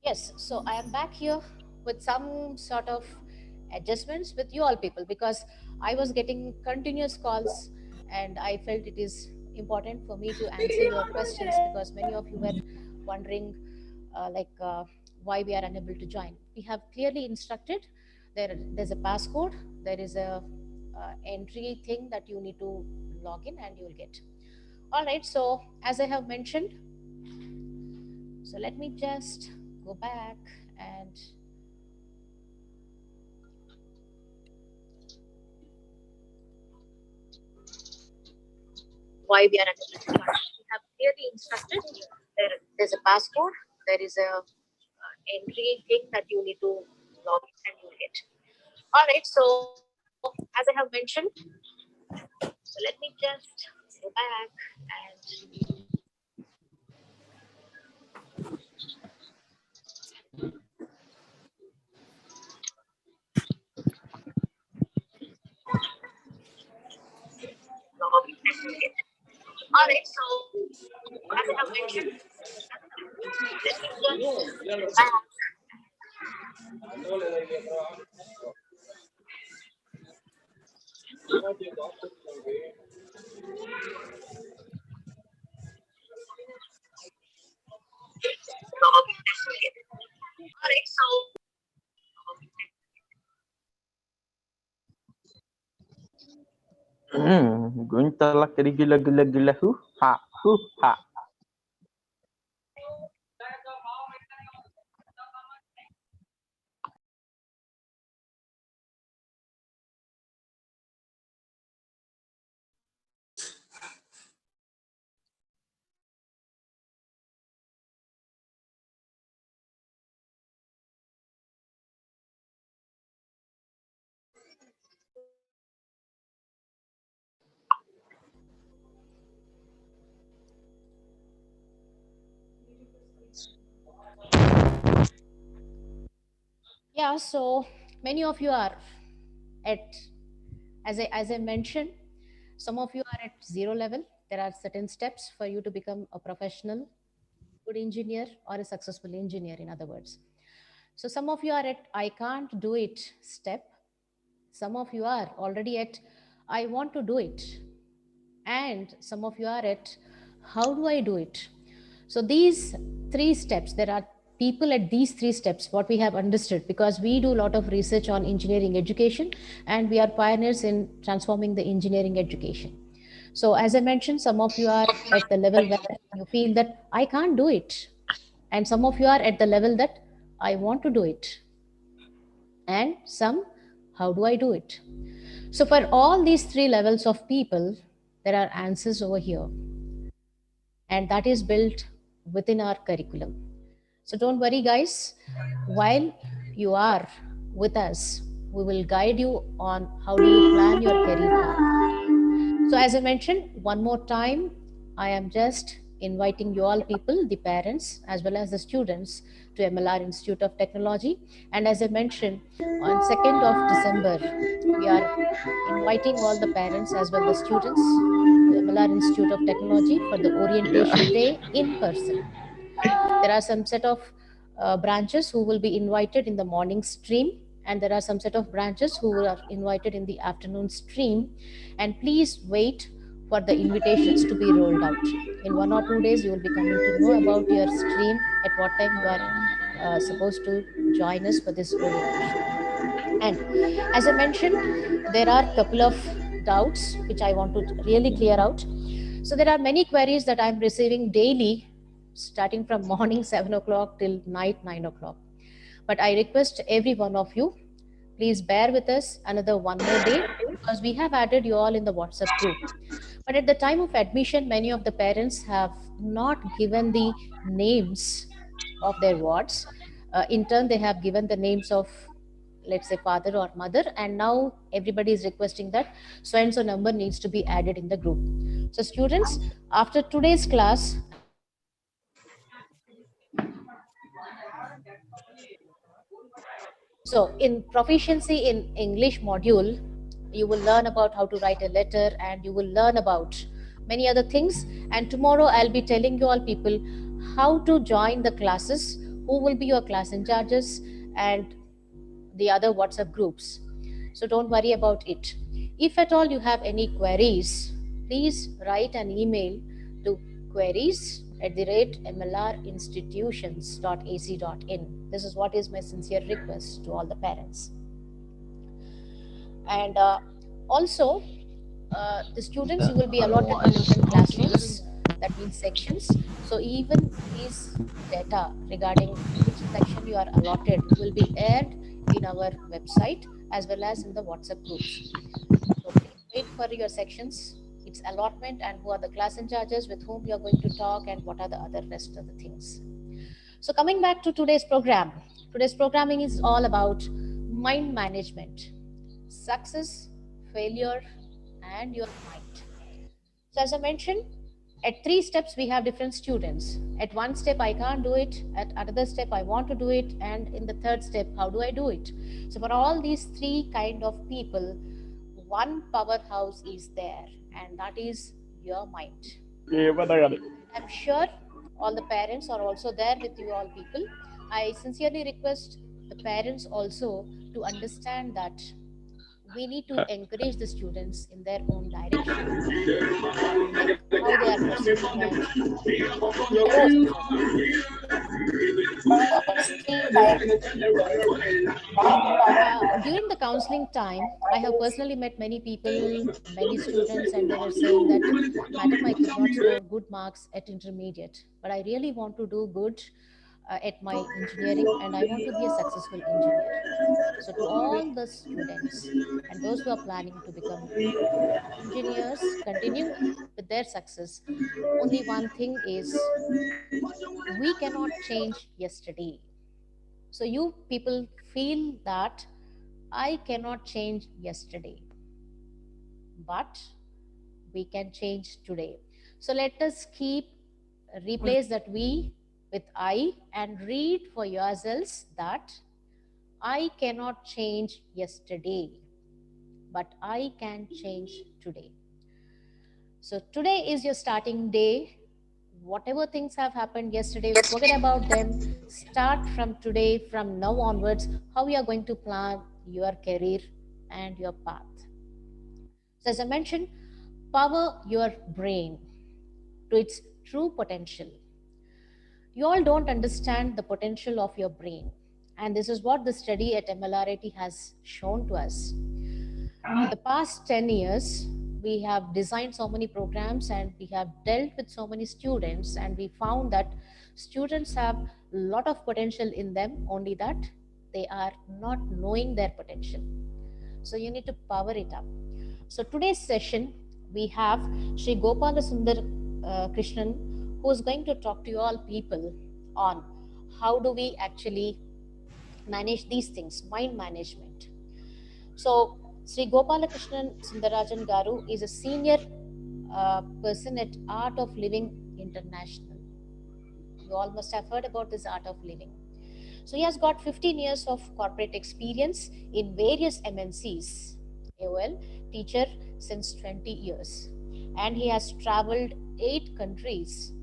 Yes, so I am back here with some sort of adjustments with you all people because I was getting continuous calls and I felt it is important for me to answer your questions because many of you were wondering why we are unable to join. We have clearly instructed there's a passcode, there is a entry thing that you need to log in and you will get. All right, so as I have mentioned, so let me just go back and why we are unable to join. We have clearly instructed there's a passcode, there is a entry thing that you need to log in and you will get. All right, so as I have mentioned, so let me just go back and log in and you will get. All right, so as I have mentioned, let me just go back. Log in and you will get. All right, so Gunta lakari gila gila gila hu ha hu ha. yeah, so many of you are at, as I mentioned, some of you are at zero level. There are certain steps for you to become a professional, good engineer or a successful engineer, in other words. So some of you are at I can't do it step. Some of you are already at I want to do it. And some of you are at how do I do it? So these three steps, there are people at these three steps, what we have understood, because we do a lot of research on engineering education and we are pioneers in transforming the engineering education. So as I mentioned, some of you are at the level where you feel that I can't do it. And some of you are at the level that I want to do it. And some, how do I do it? So for all these three levels of people, there are answers over here. And that is built within our curriculum. So don't worry, guys. While you are with us, we will guide you on how do you plan your career path. So as I mentioned, one more time, I am just inviting you all people, the parents as well as the students, to MLR Institute of Technology. And as I mentioned, on 2nd of December, we are inviting all the parents as well as the students to MLR Institute of Technology for the orientation day in person. There are some set of branches who will be invited in the morning stream, and there are some set of branches who are invited in the afternoon stream. And please wait for the invitations to be rolled out. In 1 or 2 days, you will be coming to know about your stream, at what time you are supposed to join us for this orientation. And as I mentioned, there are a couple of doubts which I want to really clear out. So there are many queries that I'm receiving daily, starting from morning 7 o'clock till night 9 o'clock. But I request every one of you, please bear with us another one more day, because we have added you all in the WhatsApp group. But at the time of admission, many of the parents have not given the names of their wards. In turn, they have given the names of, let's say, father or mother, and now everybody is requesting that so and so number needs to be added in the group. So students, after today's class, so in proficiency in English module, you will learn about how to write a letter and you will learn about many other things. And tomorrow I'll be telling you all people how to join the classes who will be your class in charges, and the other WhatsApp groups. So don't worry about it. If at all you have any queries, please write an email to queries@mlrinstitutions.ac.in. This is what is my sincere request to all the parents. And also, the students, you will be allotted to different classrooms, that means sections. So even these data regarding which section you are allotted will be aired in our website as well as in the WhatsApp groups. So please wait for your sections, its allotment, and who are the class in charges, with whom you are going to talk, and what are the other rest of the things. So coming back to today's program, today's programming is all about mind management, success, failure, and your mind. So as I mentioned, at 3 steps we have different students. At 1 step I can't do it, at another step I want to do it, and in the 3rd step how do I do it? So for all these 3 kind of people, one powerhouse is there, and that is your mind. I'm sure all the parents are also there with you all people. I sincerely request the parents also to understand that we need to encourage the students in their own direction, like how they are proceeding and what is the reason for that. During the counseling time, I have personally met many people, many students, and they were saying that, Madam, I could not score good marks at intermediate, but I really want to do good at my engineering, and I want to be a successful engineer. So, to all the students and those who are planning to become engineers, continue with their success. Only one thing is, we cannot change yesterday. So, you people feel that I cannot change yesterday, but we can change today. So let us keep replace that we with I and read for yourselves that I cannot change yesterday, but I can change today. So today is your starting day. Whatever things have happened yesterday, forget about them. Start from today, from now onwards, how you are going to plan your career and your path. So, as I mentioned, power your brain to its true potential. You all don't understand the potential of your brain, and this is what the study at MLRIT has shown to us. The past 10 years, we have designed so many programs and we have dealt with so many students, and we found that students have a lot of potential in them, only that they are not knowing their potential. So you need to power it up. So today's session, we have Sri Gopala Sundar Krishnan, who is going to talk to you all people on how do we actually manage these things, mind management. So Sri Gopala Krishnan Sundarajan Garu is a senior person at Art of Living International. You all must have heard about this Art of Living. So he has got 15 years of corporate experience in various MNCs. AOL teacher since 20 years. And he has traveled 8 countries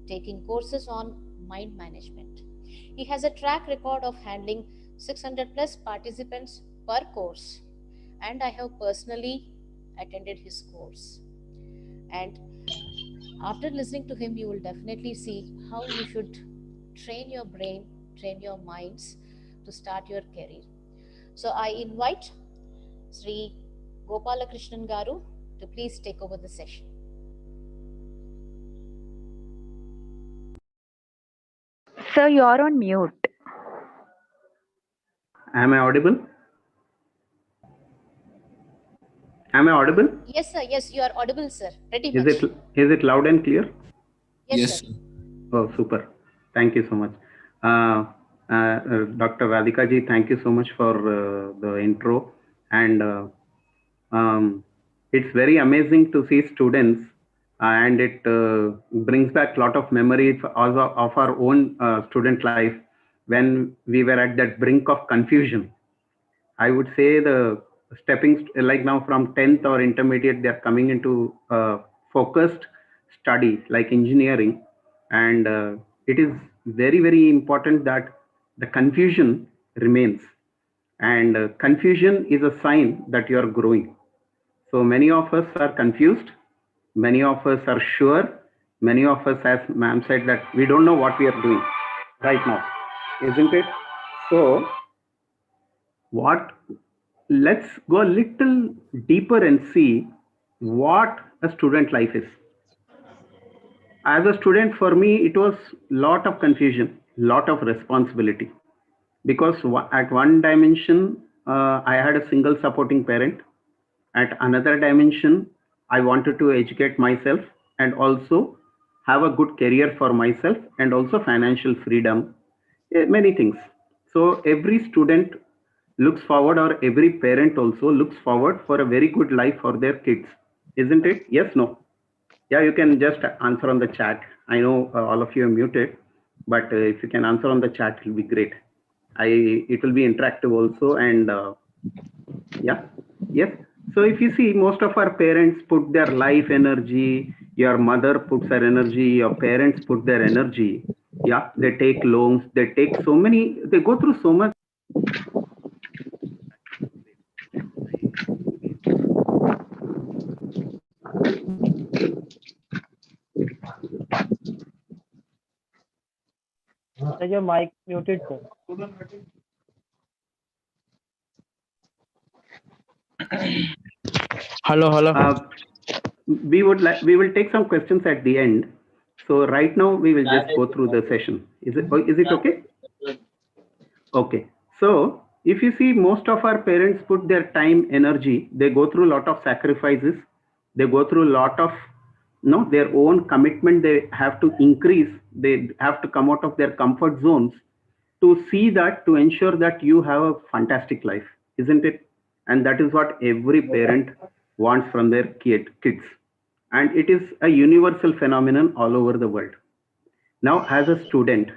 taking courses on mind management. He has a track record of handling 600 plus participants per course. And I have personally attended his course. And after listening to him, you will definitely see how you should train your brain, train your minds to start your career. So I invite Sri Gopala Krishnan Garu to please take over the session. Sir, you're on mute. Am I audible? Am I audible? Yes, sir. Yes, you are audible, sir. Pretty Is much. it loud and clear? Yes, sir. Oh, super. Thank you so much. Dr. Radhika ji, thank you so much for the intro. And it's very amazing to see students, and it brings back a lot of memories of our own student life when we were at that brink of confusion. I would say the like now from 10th or intermediate, they're coming into focused study like engineering, and it is very, very important that the confusion remains. And confusion is a sign that you are growing. So many of us are confused. Many of us are sure. Many of us, as ma'am said, that we don't know what we are doing right now, isn't it? So, what? Let's go a little deeper and see what a student life is. As a student, for me, it was lot of confusion, lot of responsibility, because at one dimension, I had a single supporting parent. At another dimension, I wanted to educate myself and also have a good career for myself and also financial freedom, many things. So every student looks forward, or every parent also looks forward for a very good life for their kids, isn't it? Yes, no? Yeah, you can just answer on the chat. I know all of you are muted, but if you can answer on the chat, it will be great. It will be interactive also, and yeah, yes. So if you see, most of our parents put their life energy. Your mother puts her energy. Your parents put their energy. Yeah, they take loans. They take so many. They go through so much. Is your mic muted, sir? Hello, hello. We will take some questions at the end. So right now we will just go through the session. Is it okay? Okay. So if you see, most of our parents put their time, energy, they go through a lot of sacrifices. They go through a lot of their own commitment. They have to increase. They have to come out of their comfort zones to see that, to ensure that you have a fantastic life, isn't it? And that is what every parent wants from their kids. And it is a universal phenomenon all over the world. Now, as a student,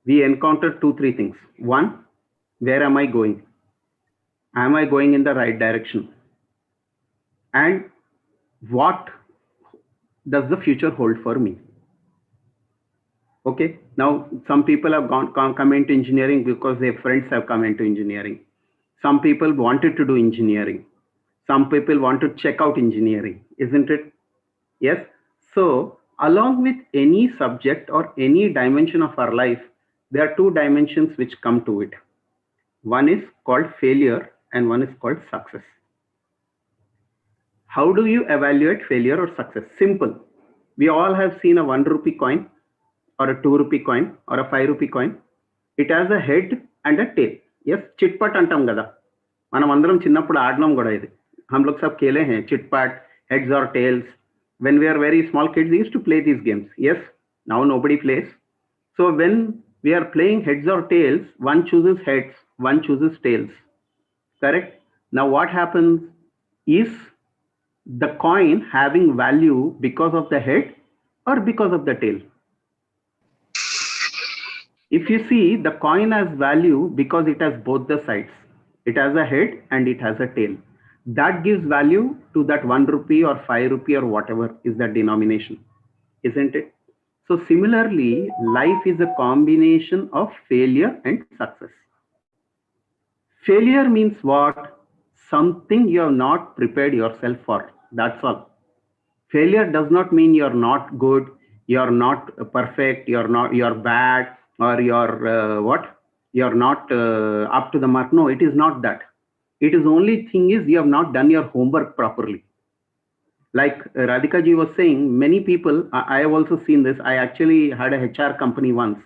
we encounter two, three things. One, where am I going? Am I going in the right direction? And what does the future hold for me? Okay, now some people have come into engineering because their friends have come into engineering. Some people wanted to do engineering. Some people want to check out engineering, isn't it? Yes. So, along with any subject or any dimension of our life, there are two dimensions which come to it. One is called failure and one is called success. How do you evaluate failure or success? Simple. We all have seen a 1 rupee coin or a 2 rupee coin or a 5 rupee coin. It has a head and a tail. Yes, chitpat antam gada. మనం అందరం చిన్నప్పుడు ఆడినాం కూడా ఇది. हम लोग सब खेले हैं chitpat, heads or tails. When we are very small kids, we used to play these games. Yes, now nobody plays. So when we are playing heads or tails, one chooses heads, one chooses tails. Correct? Now what happens is the coin having value because of the head or because of the tail? If you see, the coin has value because it has both the sides. It has a head and it has a tail. That gives value to that 1 rupee or 5 rupee or whatever is the denomination, isn't it? So similarly, life is a combination of failure and success. Failure means what? Something you have not prepared yourself for. That's all. Failure does not mean you're not good, you're not perfect, you're bad, or you're not up to the mark. No, it is not that. It is only thing is you have not done your homework properly. Like Radhika ji was saying, many people, I have also seen this. I actually had a HR company once.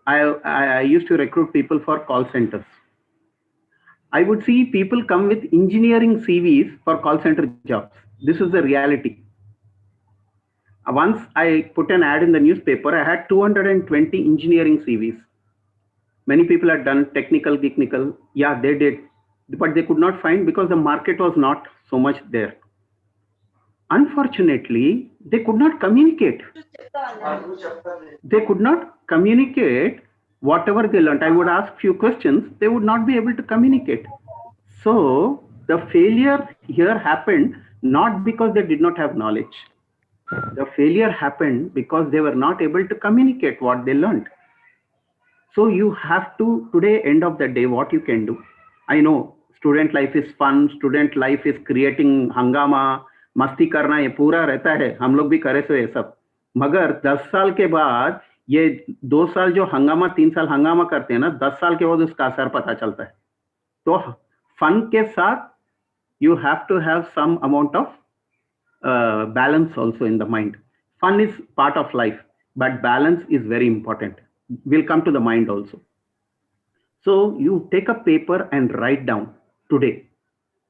I used to recruit people for call centers. I would see people come with engineering CVs for call center jobs. This is the reality. Once I put an ad in the newspaper, I had 220 engineering CVs. Many people had done technical, technical. Yeah, they did. But they could not find because the market was not so much there. Unfortunately, they could not communicate. They could not communicate whatever they learned. I would ask few questions, they would not be able to communicate. So the failure here happened not because they did not have knowledge. The failure happened because they were not able to communicate what they learned. So you have to, today, end of the day, what you can do. I know student life is fun, student life is creating हंगामा, मस्ती करना, ये पूरा रहता है, हम लोग भी करे सो ये सब. मगर 10 साल के बाद ये 2 साल जो हंगामा, 3 साल हंगामा करते हैं ना, 10 साल के बाद उसका असर पता चलता है. तो फन के साथ you have to have some amount of balance also in the mind. Fun is part of life, but balance is very important. We'll come to the mind also. So you take a paper and write down today,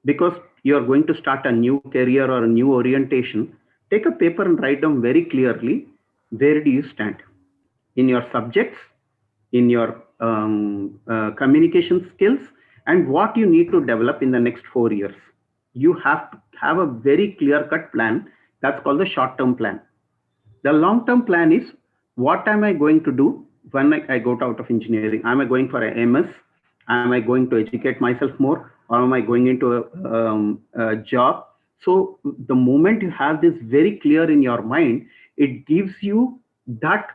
because you are going to start a new career or a new orientation. Take a paper and write down very clearly, where do you stand in your subjects, in your communication skills, and what you need to develop in the next 4 years. You have to have a very clear cut plan. That's called the short term plan. The long term plan is, what am I going to do when I go out of engineering? Am I going for a MS? Am I going to educate myself more? Or am I going into a job? So the moment you have this very clear in your mind, it gives you that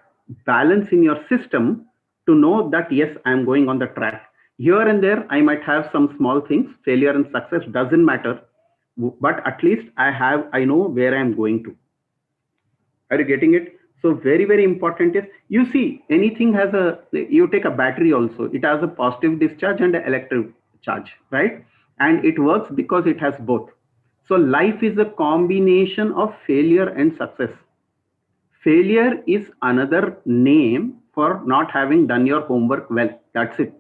balance in your system to know that, yes, I'm going on the track. Here and there, I might have some small things, failure and success doesn't matter, but at least I know where I'm going to. Are you getting it? So very, very important is, you see, anything has you take a battery also, it has a positive discharge and an electric charge, right? And it works because it has both. So life is a combination of failure and success. Failure is another name for not having done your homework well. That's it.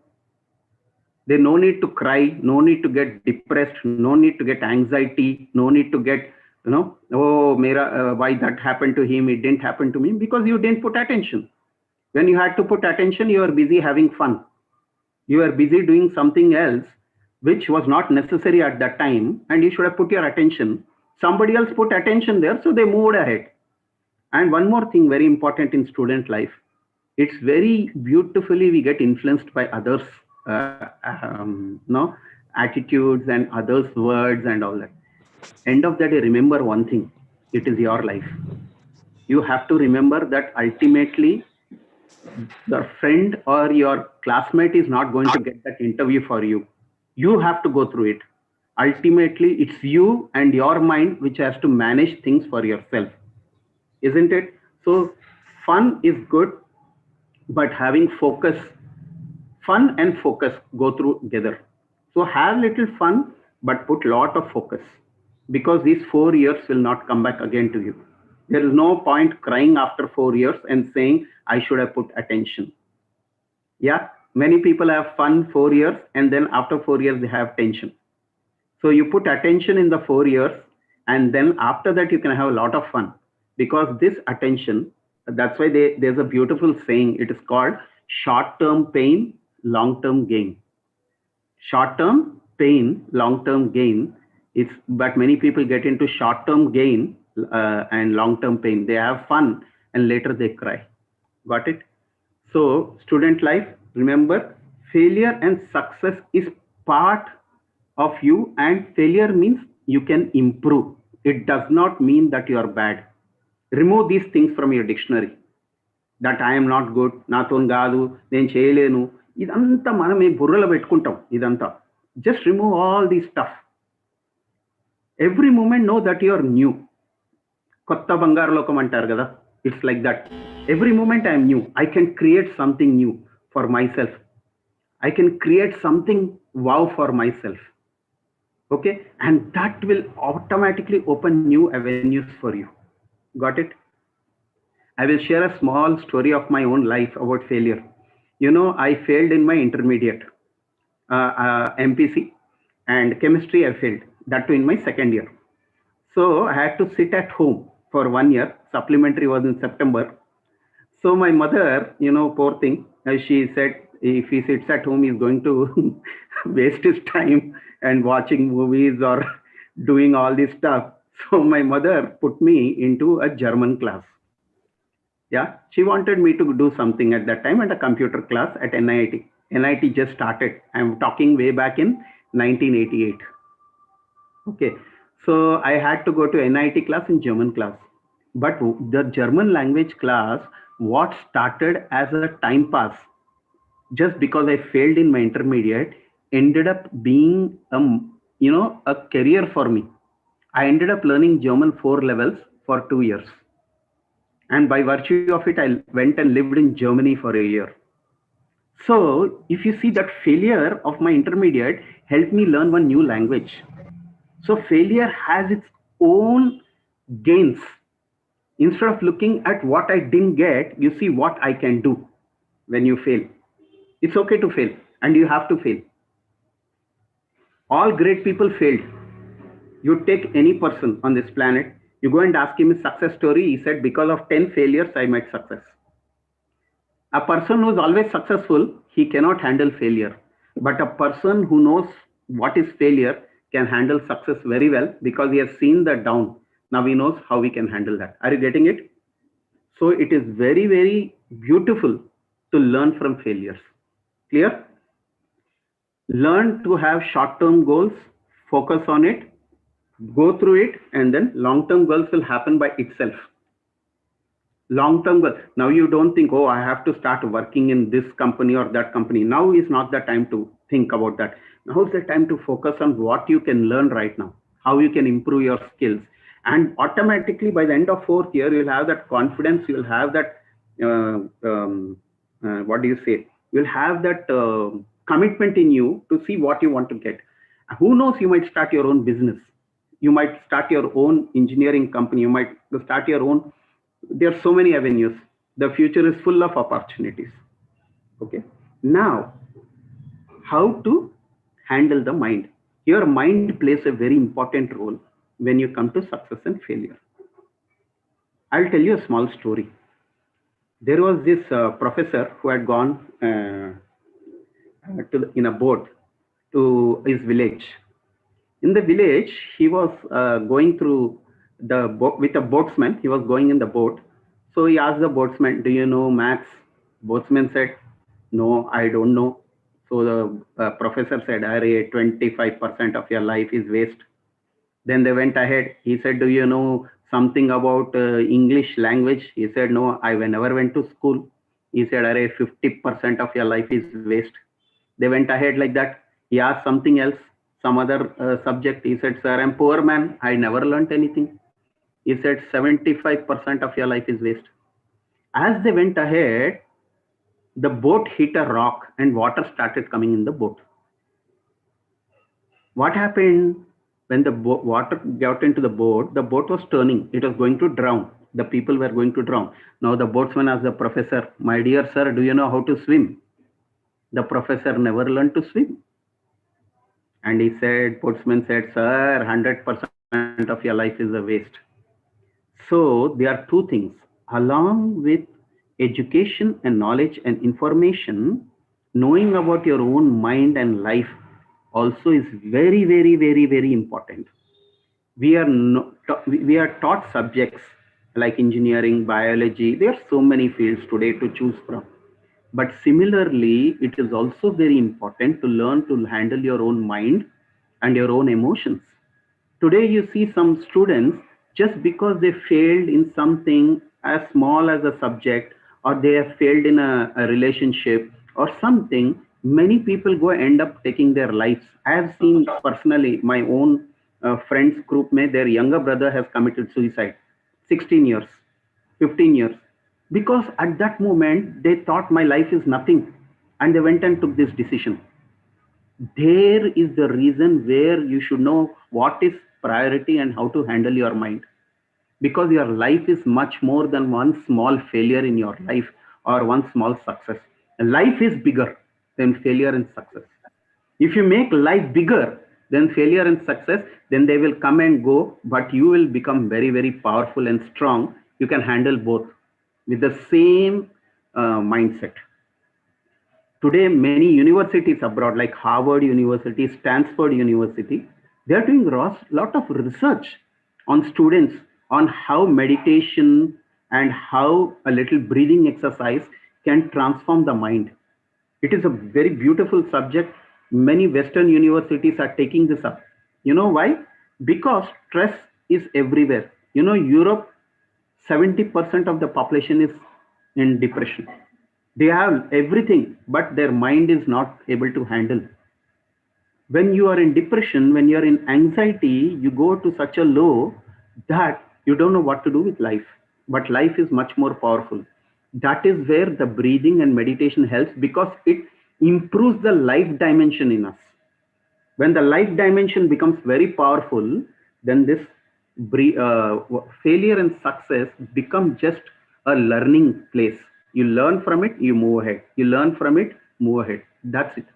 There's no need to cry, no need to get depressed, no need to get anxiety, no need to get, oh, why that happened to him, it didn't happen to me, because you didn't put attention. When you had to put attention, you are busy having fun. You are busy doing something else, which was not necessary at that time, and you should have put your attention. Somebody else put attention there, so they moved ahead. And one more thing very important in student life, it's very beautifully we get influenced by others, attitudes and others' words and all that. End of the day, remember one thing, it is your life. You have to remember that ultimately your friend or your classmate is not going to get that interview for you. You have to go through it. Ultimately, it's you and your mind which has to manage things for yourself, isn't it? So fun is good, but having focus, fun and focus go through together. So have little fun, but put lot of focus, because these 4 years will not come back again to you. There is no point crying after 4 years and saying, I should have put attention. Yeah, many people have fun 4 years, and then after 4 years, they have tension. So you put attention in the 4 years, and then after that, you can have a lot of fun, because this attention, that's why there's a beautiful saying, it is called short-term pain, long-term gain. Short-term pain, long-term gain. But many people get into short-term gain and long-term pain. They have fun and later they cry. Got it? So student life, remember, failure and success is part of you, and failure means you can improve. It does not mean that you are bad. Remove these things from your dictionary. That I am not good, నాతోని కాదు, నేను చేయలేను, ఇదంతా మనం ఈ బుర్రలో పెట్టుకుంటాం. ఇదంతా just remove all these stuff. Every moment know that you are new. కొత్త బంగారు లోకం అంటారు కదా, it's like that. Every moment I am new. I can create something new for myself. I can create something wow for myself. Okay, and that will automatically open new avenues for you. Got it? I will share a small story of my own life about failure. I failed in my intermediate MPC, and chemistry I failed, that too in my second year. So I had to sit at home for 1 year. Supplementary was in September. So my mother, poor thing, she said, if he sits at home, he's going to waste his time and watching movies or doing all this stuff. So my mother put me into a German class. Yeah, she wanted me to do something at that time, at a computer class at NIT. NIT just started. I'm talking way back in 1988. Okay, so I had to go to NIT class in German class. But the German language class, what started as a time pass, just because I failed in my intermediate, ended up being a career for me. I ended up learning German 4 levels for 2 years, and by virtue of it, I went and lived in Germany for a year. So, if you see that failure of my intermediate helped me learn one new language. So, failure has its own gains. Instead of looking at what I didn't get, you see what I can do when you fail. It's okay to fail, and you have to fail. All great people failed. You take any person on this planet, you go and ask him his success story. He said, because of 10 failures, I made success. A person who's always successful, he cannot handle failure. But a person who knows what is failure can handle success very well because he has seen the down. Now he knows how we can handle that. Are you getting it? So it is very, very beautiful to learn from failures. Clear? Learn to have short term goals, focus on it, go through it, and then long term goals will happen by itself. Long term goal. Now you don't think, oh, I have to start working in this company or that company. Now is not the time to think about that. Now is the time to focus on what you can learn right now, how you can improve your skills. And automatically by the end of fourth year, you'll have that confidence, you'll have that, what do you say? You'll have that commitment in you to see what you want to get. Who knows, you might start your own business. You might start your own engineering company. You might start your own. There are so many avenues. The future is full of opportunities. Okay. Now, how to handle the mind? Your mind plays a very important role when you come to success and failure. I'll tell you a small story. There was this professor who had gone in a boat to his village. In the village, he was going through the boat with a boatsman. He was going in the boat. So he asked the boatsman, do you know maths? Boatsman said, no, I don't know. So the professor said, 25% of your life is waste. Then they went ahead. He said, do you know something about English language? He said, no, I never went to school. He said, 50% of your life is waste. They went ahead like that. He asked something else, some other subject. He said, sir, I'm poor man. I never learned anything. He said, 75% of your life is waste. As they went ahead, the boat hit a rock and water started coming in the boat. What happened when the water got into the boat was turning. It was going to drown. The people were going to drown. Now the boatsman asked the professor, my dear sir, do you know how to swim? The professor never learned to swim. And he said, boatsman said, sir, 100% of your life is a waste. So there are two things. Along with education and knowledge and information, knowing about your own mind and life also is very, very, very, very important. We are we are taught subjects like engineering, biology. There are so many fields today to choose from. But similarly, it is also very important to learn to handle your own mind and your own emotions. Today, you see some students, just because they failed in something as small as a subject, or they have failed in a relationship or something, many people go end up taking their lives. I have seen personally my own friends group, their younger brother has committed suicide, 16 years, 15 years, because at that moment they thought my life is nothing, and they went and took this decision. There is the reason where you should know what is priority and how to handle your mind, because your life is much more than one small failure in your life or one small success. Life is bigger than failure and success. If you make life bigger than failure and success, then they will come and go, but you will become very, very powerful and strong. You can handle both with the same mindset. Today, many universities abroad, like Harvard University, Stanford University, they are doing a lot of research on students on how meditation and how a little breathing exercise can transform the mind. It is a very beautiful subject. Many Western universities are taking this up. You know why? Because stress is everywhere. Europe, 70% of the population is in depression. They have everything, but their mind is not able to handle. When you are in depression, when you are in anxiety, you go to such a low that you don't know what to do with life. But life is much more powerful. That is where the breathing and meditation helps, because it improves the life dimension in us. When the life dimension becomes very powerful, then this failure and success become just a learning place. You learn from it, you move ahead. You learn from it, move ahead. That's it.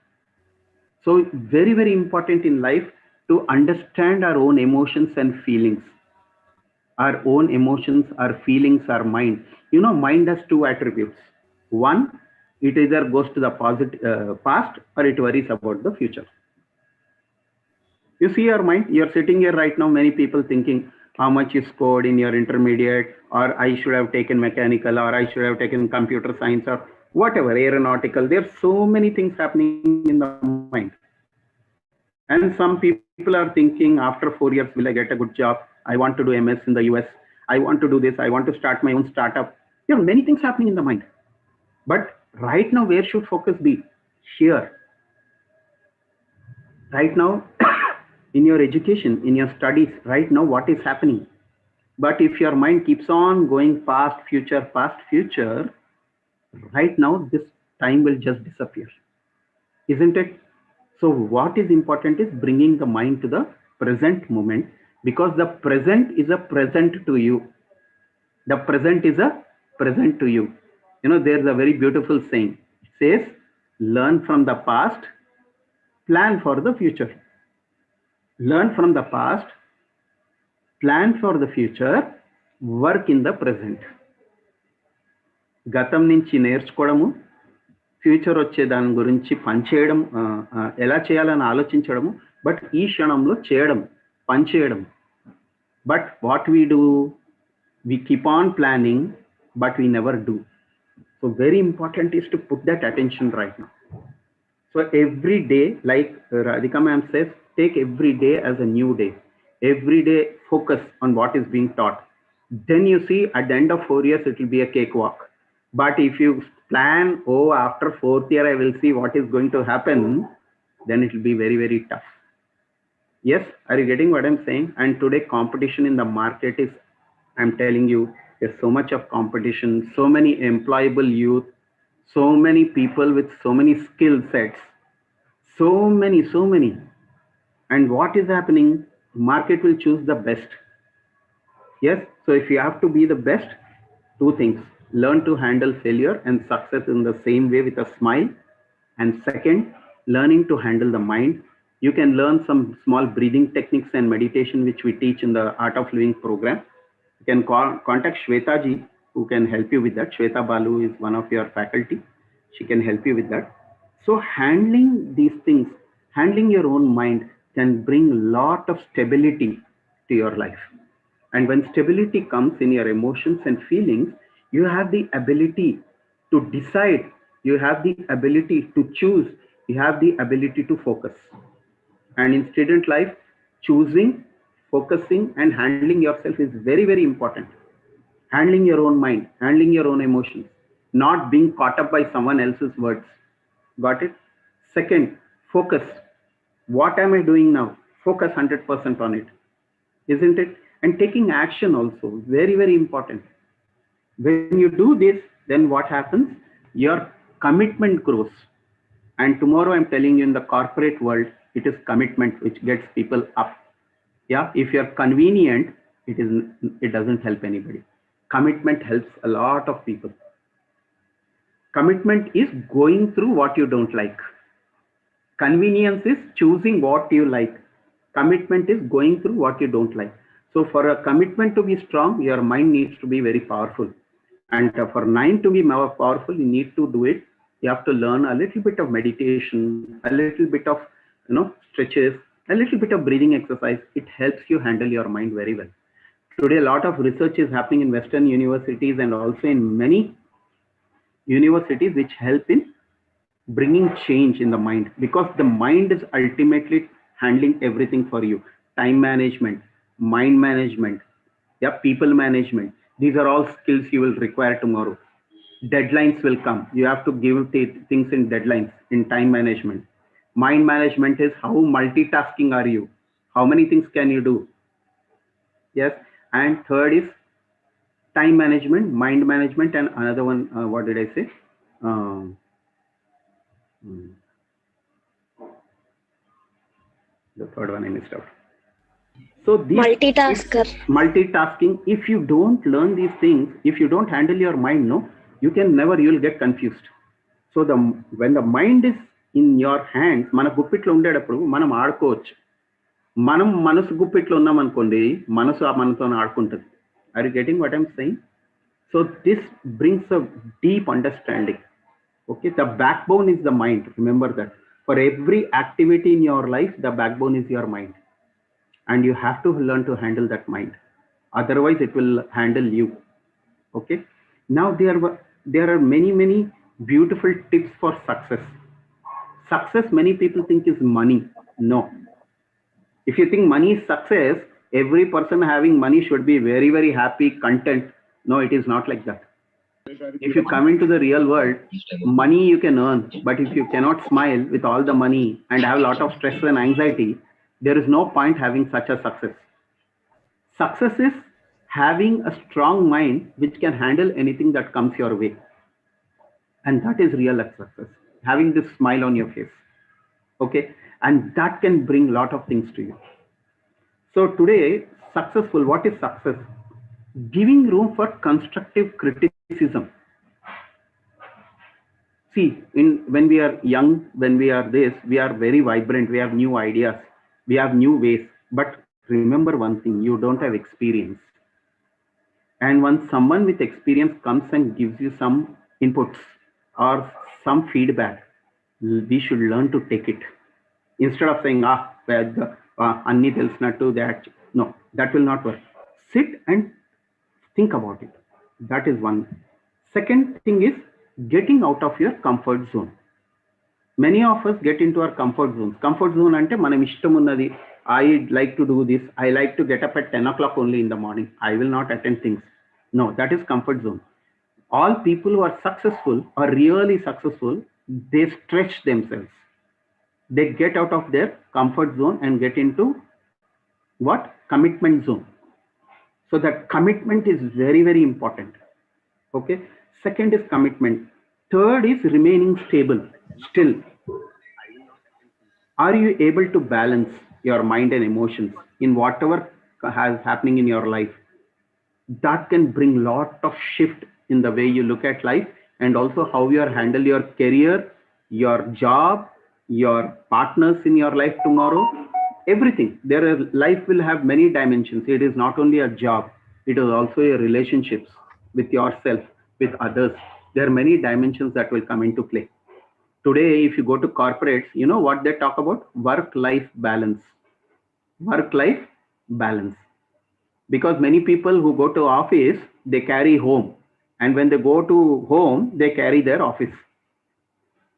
So very, very important in life to understand our own emotions and feelings. Our own emotions, our feelings, our mind. Mind has two attributes. One, it either goes to the past, or it worries about the future. You see your mind, you're sitting here right now, many people thinking how much you scored in your intermediate, or I should have taken mechanical, or I should have taken computer science, or whatever, aeronautical. There's so many things happening in the mind. And some people are thinking after 4 years, will I get a good job? I want to do MS in the US. I want to do this. I want to start my own startup. There are many things happening in the mind. But right now, where should focus be? Here. Right now, in your education, in your studies, right now, what is happening? But if your mind keeps on going past, future, right now, this time will just disappear. Isn't it? So what is important is bringing the mind to the present moment, because the present is a present to you. The present is a present to you. There's a very beautiful saying. It says, learn from the past, plan for the future. Learn from the past, plan for the future, work in the present. గతం నుంచి నేర్చుకోవడము, future వచ్చే దాని గురించి పనిచేయడం, ఎలా చేయాలని ఆలోచించడము, but ఈ క్షణంలో చేయడం, పనిచేయడం. But what we do, we keep on planning, but we never do. So very important is to put that attention right now. So every day, like Radhika ma'am says, take every day as a new day. Every day focus on what is being taught. Then you see at the end of 4 years, it will be a cakewalk. But if you plan, after 4th year, I will see what is going to happen, then it will be very, very tough. Yes, are you getting what I'm saying? And today competition in the market is, I'm telling you, there's so much of competition, so many employable youth, so many people with so many skill sets, so many. And what is happening? Market will choose the best. Yes, so if you have to be the best, two things: learn to handle failure and success in the same way with a smile. And second, learning to handle the mind. You can learn some small breathing techniques and meditation, which we teach in the Art of Living program. You can contact Shweta ji, who can help you with that. Shweta Balu is one of your faculty. She can help you with that. So handling these things, handling your own mind, can bring a lot of stability to your life. And when stability comes in your emotions and feelings, you have the ability to decide, you have the ability to choose, you have the ability to focus. And in student life, choosing, focusing, and handling yourself is very, very important. Handling your own mind, handling your own emotions, not being caught up by someone else's words. Got it? Second, focus. What am I doing now? Focus 100% on it. Isn't it? And taking action also, very, very important. When you do this, then what happens? Your commitment grows. And tomorrow, I'm telling you, in the corporate world, it is commitment which gets people up. Yeah, if you're convenient, it doesn't help anybody. Commitment helps a lot of people. Commitment is going through what you don't like. Convenience is choosing what you like. Commitment is going through what you don't like. So for a commitment to be strong, your mind needs to be very powerful. And for mind to be more powerful, you need to do it. You have to learn a little bit of meditation, a little bit of stretches, a little bit of breathing exercise. It helps you handle your mind very well. Today, a lot of research is happening in Western universities and also in many universities, which help in bringing change in the mind, because the mind is ultimately handling everything for you. Time management, mind management, yeah, people management. These are all skills you will require tomorrow. Deadlines will come. You have to give things in deadlines, in time management. Mind management is how multitasking are you? How many things can you do? Yes. And third is time management, mind management, and another one, what did I say? Um, hmm, the third one I missed out. So these Multitasker. multitasking, if you don't learn these things, if you don't handle your mind, no, you can never, you'll get confused. So when the mind is in your hands, మన గుప్పిట్లో ఉండేటప్పుడు మనం ఆడుకోవచ్చు. మనం మనసు గుప్పిట్లో ఉన్నాం అనుకోండి, మనసు మనతో ఆడుకుంటుంది. Are you getting what I'm saying? So this brings a deep understanding. Okay, the backbone is the mind. Remember that. For every activity in your life, the backbone is your mind. And you have to learn to handle that mind. Otherwise, it will handle you. Okay. Now there are many beautiful tips for success. Success, many people think is money. No. If you think money is success, every person having money should be very happy, content. No, it is not like that. If you come into the real world, money you can earn, but if you cannot smile with all the money and have a lot of stress and anxiety, there is no point having such a success. Success is having a strong mind which can handle anything that comes your way. And that is real success. Having this smile on your face. Okay. And that can bring a lot of things to you. So today, successful, what is success? Giving room for constructive criticism. See, when we are young, when we are this, we are very vibrant, we have new ideas, we have new ways. But remember one thing, you don't have experience. And once someone with experience comes and gives you some inputs or some feedback, we should learn to take it. Instead of saying, anni telsinattu, that, no, that will not work. Sit and think about it. That is one. Second thing is getting out of your comfort zone. Many of us get into our comfort zones. Comfort zone ante manam ishtam unnadi. I like to do this. I like to get up at 10 o'clock only in the morning. I will not attend things. No, that is comfort zone. All people who are successful or really successful, they stretch themselves. They get out of their comfort zone and get into what? Commitment zone. So that commitment is very important. Okay. Second is commitment. Third is remaining stable. Still, are you able to balance your mind and emotions in whatever has happening in your life? That can bring lot of shift in the way you look at life, and also how you handle your career, your job, your partners in your life tomorrow, everything. Life will have many dimensions. It is not only a job, it is also your relationships with yourself, with others. There are many dimensions that will come into play. Today, if you go to corporates, you know what they talk about? Work-life balance. Work-life balance. Because many people who go to office, they carry home. And when they go to home, they carry their office.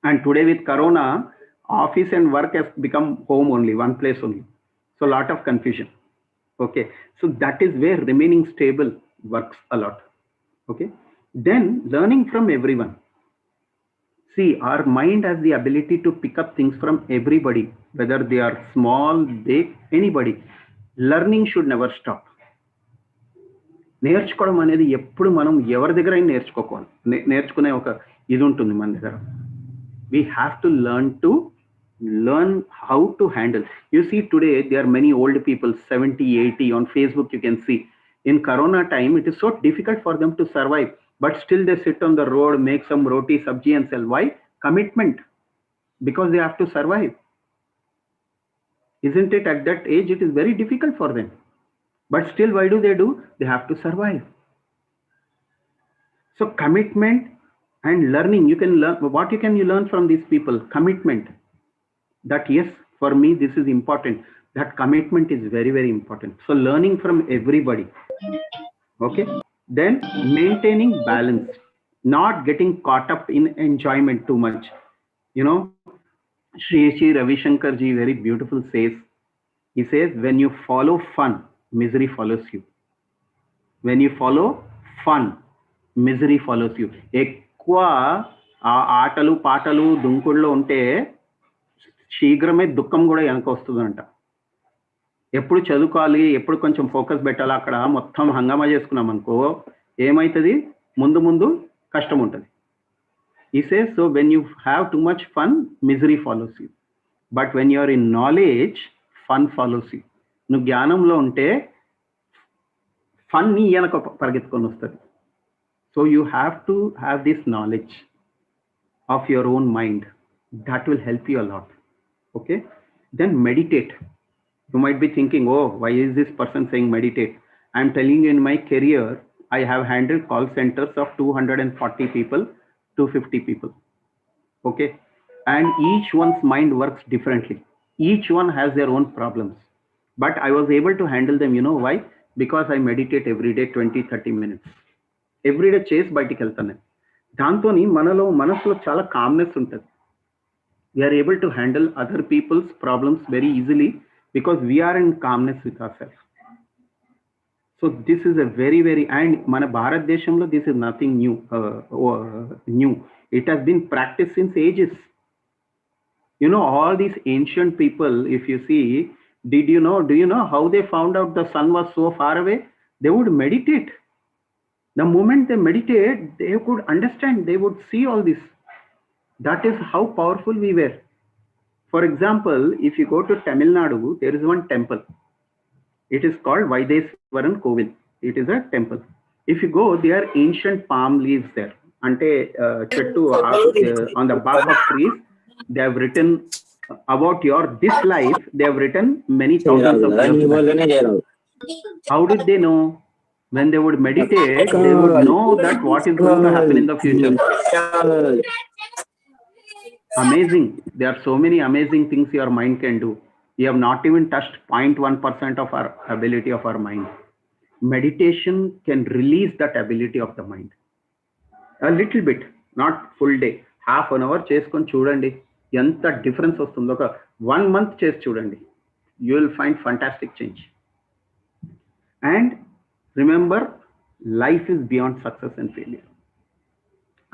And today with Corona, office and work has become home only, one place only. So a lot of confusion. Okay. So that is where remaining stable works a lot. Okay. Then learning from everyone. See, our mind has the ability to pick up things from everybody, whether they are small, big, anybody. Learning should never stop. నేర్చుకోవడం అనేది ఎప్పుడు మనం ఎవరి దగ్గర నేర్చుకోవాలి, నేర్చుకునే ఒక ఇది ఉంటుంది మన దగ్గర. We have to learn how to handle. You see, today there are many old people, 70, 80 on Facebook. You can see in Corona time, it is so difficult for them to survive, but still they sit on the road, make some roti, sabji and sell. Why? Commitment. Because they have to survive. Isn't it? At that age, it is very difficult for them. But still, why do? They have to survive. So commitment and learning, you can learn. What can you learn from these people? Commitment. That yes, for me, this is important. That commitment is very important. So learning from everybody. Okay. Then maintaining balance, not getting caught up in enjoyment too much. You know, Shri Ravi Shankar ji very beautiful says, he says, when you follow fun, misery follows you. When you follow fun, misery follows you. ఎక్కువ ఆటలు పాటలు దుంకుల్లో ఉంటే శీఘ్రమే దుఃఖం కూడా వెనక వస్తుందంట. ఎప్పుడు చదువుకోవాలి, ఎప్పుడు కొంచెం ఫోకస్ పెట్టాలి, అక్కడ మొత్తం హంగామా చేసుకున్నాం అనుకో ఏమవుతుంది, ముందు ముందు కష్టం ఉంటుంది. He says, so when you have too much fun, misery follows you. But when you are in knowledge, fun follows you. నువ్వు జ్ఞానంలో ఉంటే ఫన్ నీ వెనక పరిగెత్తుకొని వస్తుంది. So you have to have this knowledge of your own mind. That will help you a lot. Okay, then meditate. You might be thinking, oh, why is this person saying meditate? I'm telling you, in my career I have handled call centers of 240 people, 250 people. Okay, and each one's mind works differently. Each one has their own problems, but I was able to handle them. You know why? Because I meditate every day 20-30 minutes. Every day చేసి బయటికి వెళ్తాను. దాంతో మనసులో చాలా calmness ఉంటుంది. We are able to handle other people's problems very easily because we are in calmness with ourselves. So this is a very, very, and మన భారతదేశంలో this is nothing new. It has been practiced since ages. You know, all these ancient people, if you see, do you know how they found out the sun was so far away? They would meditate. The moment they meditate, they could understand, they would see all this. That is how powerful we were. For example, if you go to Tamil Nadu, there is one temple. It is called Vaideswaran Kovil. It is a temple. If you go, there are ancient palm leaves there. Ante chettu on the bark of trees, they have written about this life. They have written many thousands of years. How did they know? When they would meditate, they would know that what is going to happen in the future. Amazing. There are so many amazing things your mind can do. You have not even touched 0.1% of our ability of our mind. Meditation can release that ability of the mind. A little bit, not full day. Half an hour చేసుకొని చూడండి ఎంత difference వస్తుందో. ఒక 1 month చేసి చూడండి. You will find fantastic change. And remember, life is beyond success and failure.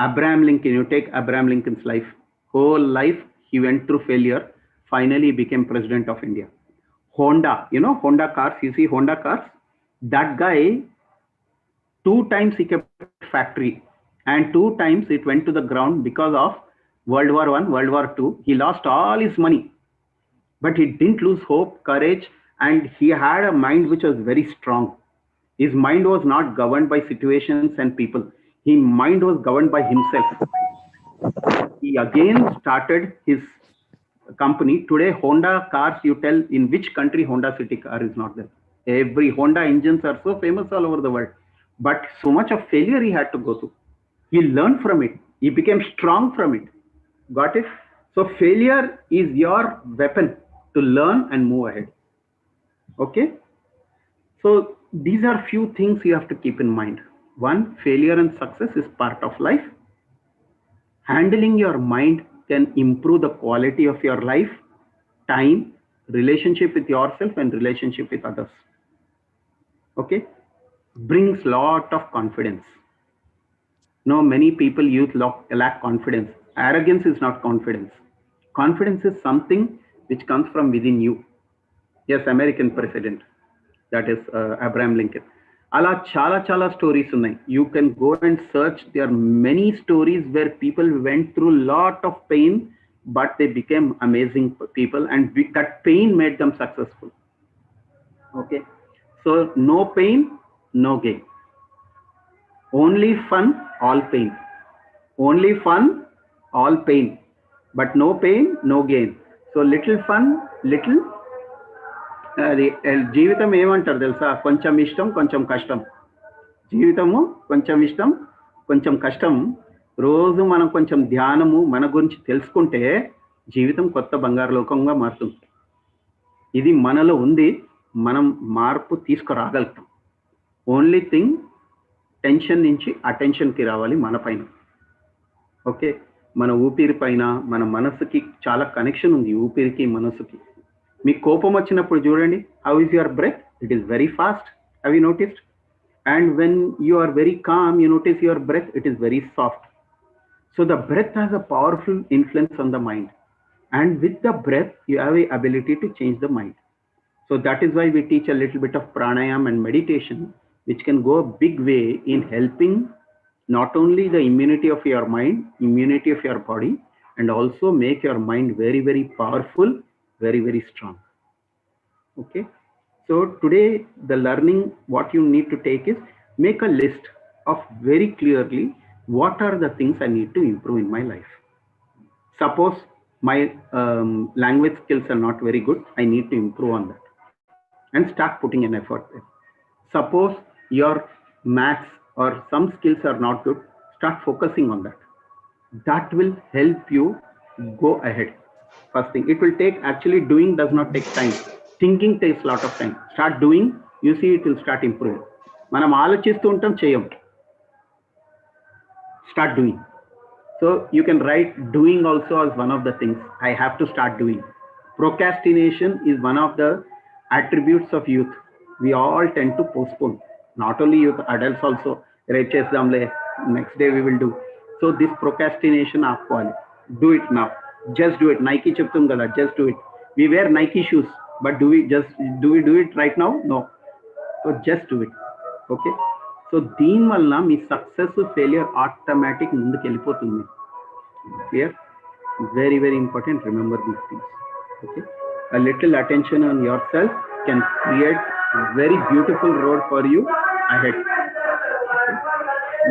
Abraham Lincoln, you take Abraham Lincoln's life. Whole life he went through failure. Finally, he became president of India. Honda, you know, Honda cars, you see Honda cars? That guy, 2 times he kept factory and 2 times it went to the ground because of World War I, World War II. He lost all his money, but he didn't lose hope, courage, and he had a mind which was very strong. His mind was not governed by situations and people. His mind was governed by himself. He again started his company. Today, Honda cars, you tell in which country Honda City car is not there. Every Honda engines are so famous all over the world. But so much of failure he had to go through. He learned from it. He became strong from it. Got it? So failure is your weapon to learn and move ahead. Okay? So these are few things you have to keep in mind. One, failure and success is part of life. Handling your mind can improve the quality of your life, time, relationship with yourself and relationship with others. Okay? Brings lot of confidence. No, many people lack confidence. Arrogance is not confidence. Confidence is something which comes from within you. Yes, American president. That is Abraham Lincoln. Ala chala stories unnai. You can go and search. There are many stories where people went through lot of pain, but they became amazing people, and that pain made them successful. Okay, so no pain, no gain. Only fun, all pain. Only fun, all pain. But no pain, no gain. So little fun, little. జీవితం ఏమంటారు తెలుసా? కొంచెం ఇష్టం, కొంచెం కష్టం. జీవితము కొంచెం ఇష్టం, కొంచెం కష్టం. రోజు మనం కొంచెం ధ్యానము మన గురించి తెలుసుకుంటే జీవితం కొత్త బంగారు లోకంగా మారుతుంది. ఇది మనలో ఉంది, మనం మార్పు తీసుకురాగలుగుతాం. ఓన్లీ థింగ్, టెన్షన్ నుంచి అటెన్షన్కి రావాలి మన పైన. ఓకే, మన ఊపిరి పైన మన మనసుకి చాలా కనెక్షన్ ఉంది, ఊపిరికి మనసుకి. మీకు కోపం వచ్చినప్పుడు చూడండి, how is your breath? It is very fast. Have you noticed? And when you are very calm, you notice your breath, it is very soft. So the breath has a powerful influence on the mind, and with the breath you have a ability to change the mind. So that is why we teach a little bit of pranayam and meditation, which can go a big way in helping not only the immunity of your mind, immunity of your body, and also make your mind very, very powerful, very, very strong. Okay. So today the learning, what you need to take is make a list of very clearly what are the things I need to improve in my life. Suppose my language skills are not very good, I need to improve on that and start putting an effort there. Suppose your maths or some skills are not good, start focusing on that. That will help you go ahead. First thing, it will take, actually doing does not take time. Thinking takes a lot of time. Start doing, you see it will start improving. మనం ఆలోచిస్తూ ఉంటాం, చేయం. Start doing. So you can write doing also as one of the things. I have to start doing. Procrastination is one of the attributes of youth. We all tend to postpone. Not only youth, adults also. రేపు చేద్దాంలే, next day we will do. So this procrastination ఆపుకోవాలి. Do it now. Just do it. Nike చెప్తుంది కదా, just do it. We wear Nike shoes, but do we do it right now? No. So just do it. Okay. So దీనివల్ల మీ success failure automatic ముందుకు వెళ్ళిపోతుంది. Clear? Very very important. Remember these things. Okay. A little attention on yourself can create a very beautiful road for you ahead. Okay.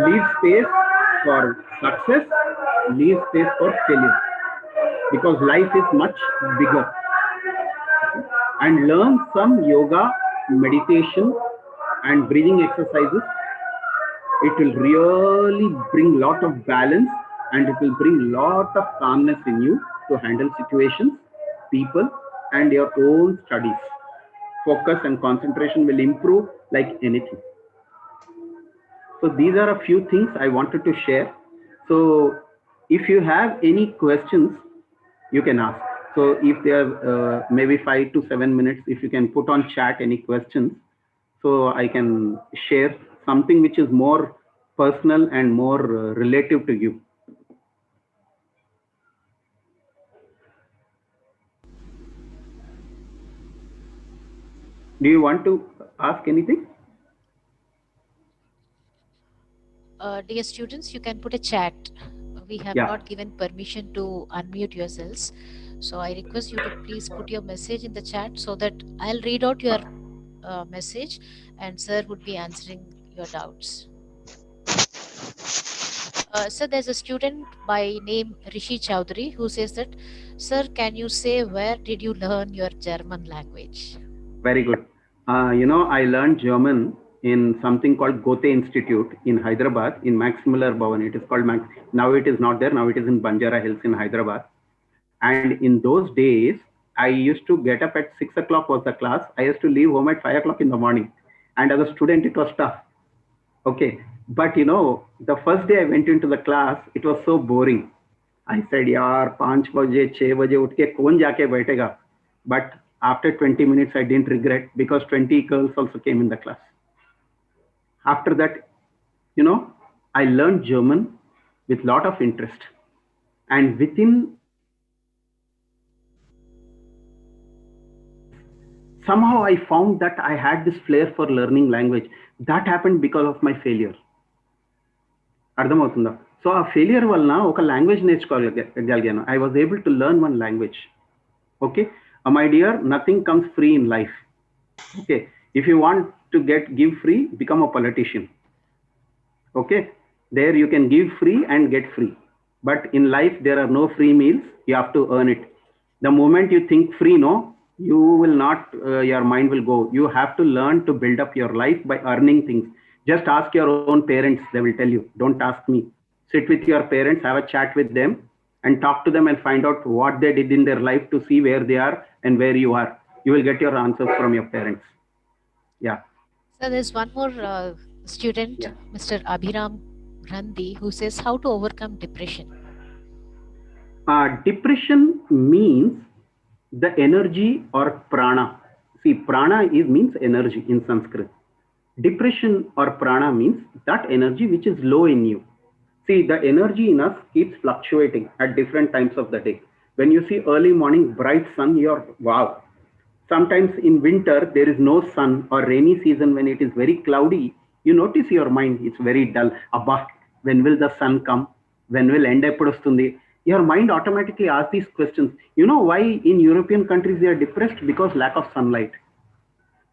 Leave space for success, leave space for failure, because life is much bigger. Okay. And learn some yoga, meditation and breathing exercises. It will really bring lot of balance, and it will bring lot of calmness in you to handle situations, people, and your own studies. Focus and concentration will improve like anything. So these are a few things I wanted to share. So if you have any questions, you can ask. So if there are maybe 5 to 7 minutes, if you can put on chat any questions, so I can share something which is more personal and more relative to you. Do you want to ask anything? Dear students, you can put a chat. We have not given permission to unmute yourselves. So I request you to please put your message in the chat so that I'll read out your message and sir would be answering your doubts. So there's a student by name Rishi Chowdhury who says that, sir, can you say where did you learn your German language? Very good. I learned German in something called Goethe Institute in Hyderabad, in Max Muller Bhavan. It is called Max. Now it is not there. Now it is in Banjara Hills in Hyderabad. And in those days, I used to get up at 6 o'clock was the class. I used to leave home at 5 o'clock in the morning. And as a student, it was tough. Okay. But the first day I went into the class, it was so boring. I said, yaar, 5 baje, 6 baje utke kaun jaake baithega? But after 20 minutes, I didn't regret, because 20 girls also came in the class. After that, I learned German with lot of interest. And within somehow I found that I had this flair for learning language. That happened because of my failure. అర్థమవుతుందా? So ఆ failure వలన ఒక language నేర్చుకోగలిగాను. I was able to learn one language. Okay. My dear, nothing comes free in life. Okay. If you want to give free, become a politician. Okay. There you can give free and get free. But in life, there are no free meals. You have to earn it. The moment you think free, you will not, your mind will go. You have to learn to build up your life by earning things. Just ask your own parents. They will tell you. Don't ask me. Sit with your parents, have a chat with them, and talk to them and find out what they did in their life to see where they are and where you are. You will get your answers from your parents. Yeah. So there's one more student, Mr. Abhiram Randi, who says how to overcome depression. Depression means the energy or prana. See, prana means energy in Sanskrit. Depression or prana means that energy which is low in you. See, the energy in us keeps fluctuating at different times of the day. When you see early morning bright sun, you're wow. Sometimes in winter there is no sun, or rainy season when it is very cloudy, you notice your mind it's very dull. Abba, when will the sun come? When will end epudu vastundi? Your mind automatically asks these questions. You know why in European countries they are depressed? Because lack of sunlight.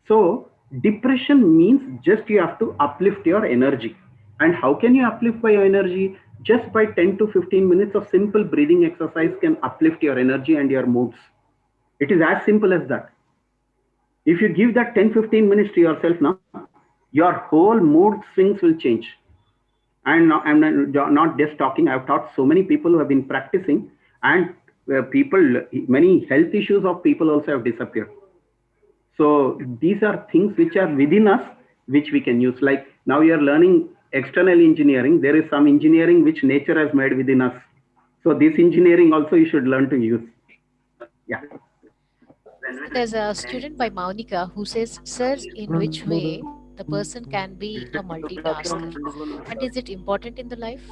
So depression means just you have to uplift your energy. And how can you uplift by your energy? Just by 10 to 15 minutes of simple breathing exercise can uplift your energy and your moods. It is as simple as that. If you give that 10-15 minutes to yourself now, your whole mood swings will change. And I'm not just talking, I've taught so many people who have been practicing, and many health issues of people also have disappeared. So these are things which are within us, which we can use. Like now you are learning external engineering. There is some engineering which nature has made within us. So this engineering also you should learn to use. Yeah. So there's a student by Maunika who says, "Sir, in which way the person can be a multitasker, and is it important in the life?"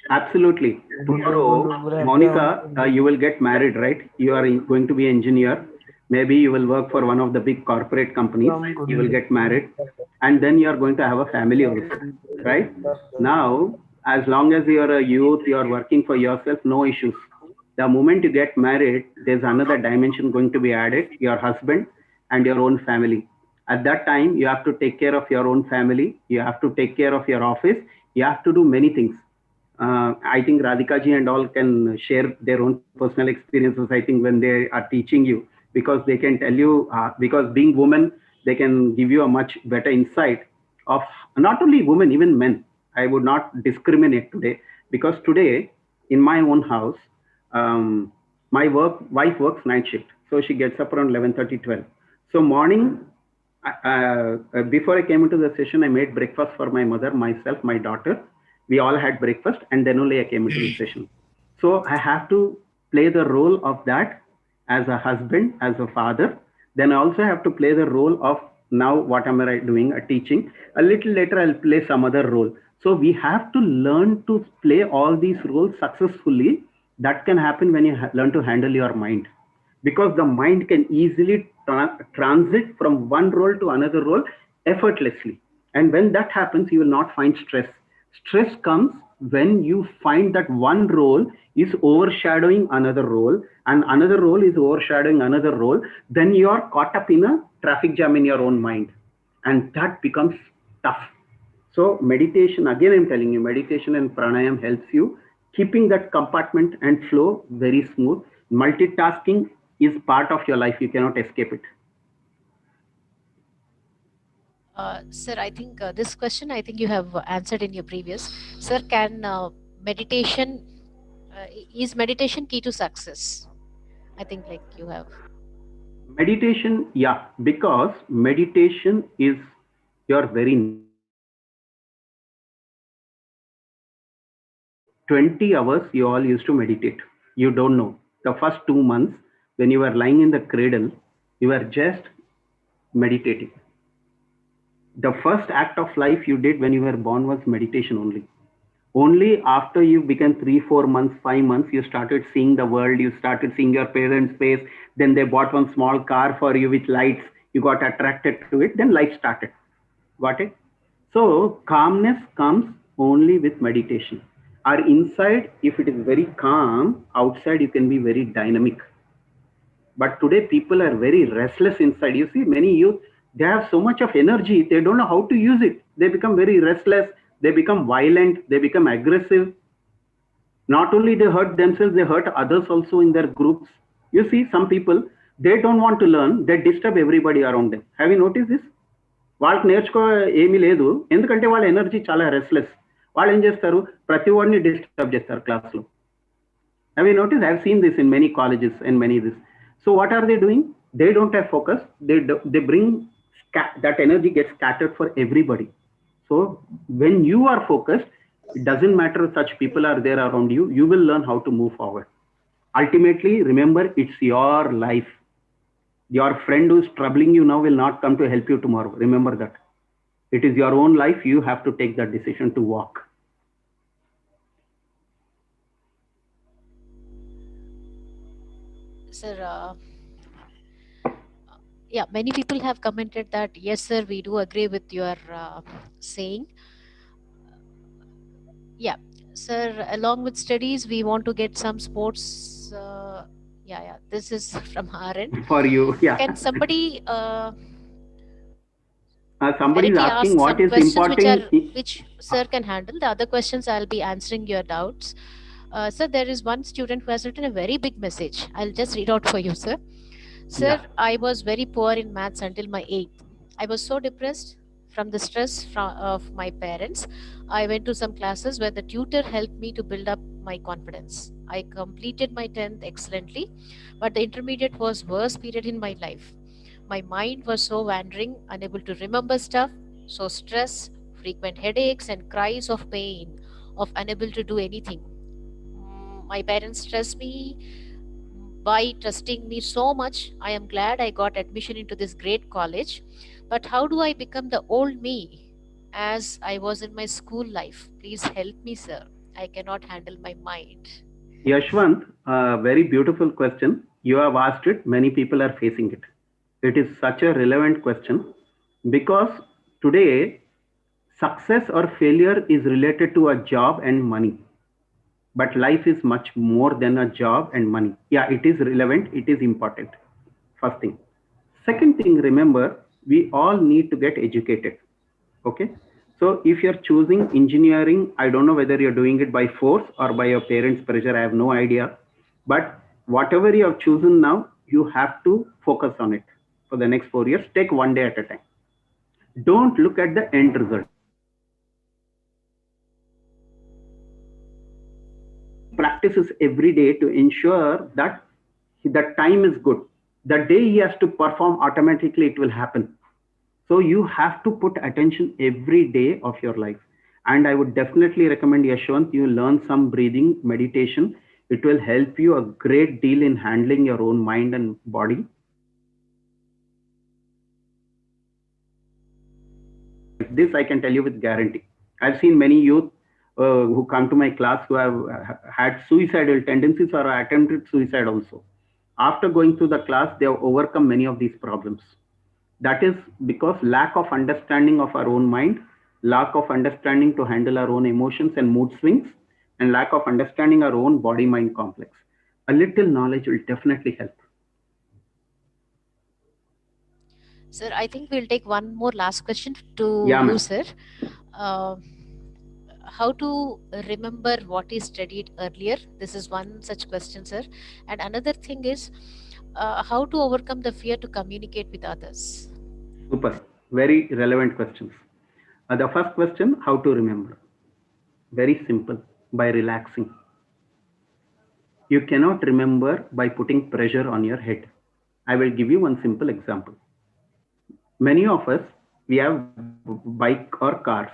Absolutely. Tomorrow, Monica, you will get married, right? You are going to be engineer. Maybe you will work for one of the big corporate companies. You will get married, and then you are going to have a family also, right? Now, as long as you are a youth, you are working for yourself, no issues. The moment you get married, there's another dimension going to be added: your husband and your own family. At that time, you have to take care of your own family. You have to take care of your office. You have to do many things. I think Radhika ji and all can share their own personal experiences. I think when they are teaching you, because they can tell you, because being women, they can give you a much better insight of not only women, even men. I would not discriminate today, because today in my own house, my wife works night shift, so she gets up around 11:30, 12. So morning, before I came into the session, I made breakfast for my mother, myself, my daughter. We all had breakfast, and then only I came into the session. So I have to play the role of that as a husband, as a father. Then I also have to play the role of, now what am I doing? A teaching. A little later, I'll play some other role. So we have to learn to play all these roles successfully. That can happen when you learn to handle your mind, because the mind can easily transit from one role to another role effortlessly. And when that happens, you will not find stress. Stress comes when you find that one role is overshadowing another role, and another role is overshadowing another role. Then you are caught up in a traffic jam in your own mind, and that becomes tough. So meditation, again, I'm telling you, meditation and pranayam helps you keeping that compartment and flow very smooth. Multitasking is part of your life. You cannot escape it. Sir, I think this question I think you have answered in your previous. Sir, can meditation is meditation key to success? I think like you have. Meditation, yeah, because meditation is your very natural state. See, 20 hours you all used to meditate. You don't know. The first 2 months, when you were lying in the cradle, you were just meditating. The first act of life you did when you were born was meditation only. Only after you became 3 4 months, 5 months, you started seeing the world, you started seeing your parents' face. Then they bought one small car for you with lights, you got attracted to it, then life started. Got it? So calmness comes only with meditation. Our inside, if it is very calm, outside you can be very dynamic. But today people are very restless inside. You see many youth, they have so much of energy, they don't know how to use it. They become very restless, they become violent, they become aggressive. Not only they hurt themselves, they hurt others also in their groups. You see some people, they don't want to learn, they disturb everybody around them. Have you noticed this? వాళ్ళకి నేర్చుకో ఏమీ లేదు, ఎందుకంటే వాళ్ళ energy చాలా restless. వాళ్ళు ఏం చేస్తారు, ప్రతి వాడిని డిస్టర్బ్ చేస్తారు క్లాస్లో. Have you noticed? I've seen this in many colleges and many this. So what are they doing? They don't have focus. They bring that energy gets scattered for everybody. So when you are focused, it doesn't matter if such people are there around you. You will learn how to move forward. Ultimately, remember, it's your life. Your friend who's troubling you now will not come to help you tomorrow. Remember that. It is your own life. You have to take that decision to walk. Sir, yeah, many people have commented that yes, sir, we do agree with your saying. Yeah, sir, along with studies, we want to get some sports. Yeah, yeah, this is from our end. For you, yeah. Can somebody Somebody is directly asking ask what some is questions important. which sir can handle? The other questions I'll be answering your doubts. Sir, there is one student who has written a very big message. I'll just read out for you, sir. Sir, Yeah. I was very poor in maths until my eighth. I was so depressed from the stress of my parents. I went to some classes where the tutor helped me to build up my confidence. I completed my 10th excellently, but the intermediate was worst period in my life. My mind was so wandering, unable to remember stuff, so stress, frequent headaches and cries of pain, of unable to do anything. My parents stressed me by trusting me so much. I am glad I got admission into this great college. But how do I become the old me as I was in my school life? Please help me, sir. I cannot handle my mind. Yashwant, a very beautiful question. You have asked it. Many people are facing it. It is such a relevant question because today success or failure is related to a job and money. But life is much more than a job and money. Yeah, it is relevant, it is important. First thing. Second thing, remember, we all need to get educated. Okay. So if you're choosing engineering, I don't know whether you're doing it by force or by your parents' pressure, I have no idea. But whatever you have chosen now, you have to focus on it for the next 4 years. Take one day at a time. Don't look at the end result. Doing practices every day to ensure that the time is good. The day he has to perform, automatically it will happen. So you have to put attention every day of your life. And I would definitely recommend, Yashwant, you learn some breathing meditation. It will help you a great deal in handling your own mind and body. This I can tell you with guarantee. I've seen many youth who come to my class who have had suicidal tendencies or attempted suicide also. After going through the class, they have overcome many of these problems. That is because lack of understanding of our own mind, lack of understanding to handle our own emotions and mood swings, and lack of understanding our own body mind complex. A little knowledge will definitely help. Sir, I think we'll take one more last question to Yeah, you, ma'am. sir. Uh, how to remember what is studied earlier? This is one such question, sir. And another thing is how to overcome the fear to communicate with others. Super. Very relevant questions. The first question, how to remember? Very simple, by relaxing. You cannot remember by putting pressure on your head. I will give you one simple example. Many of us, we have bike or cars.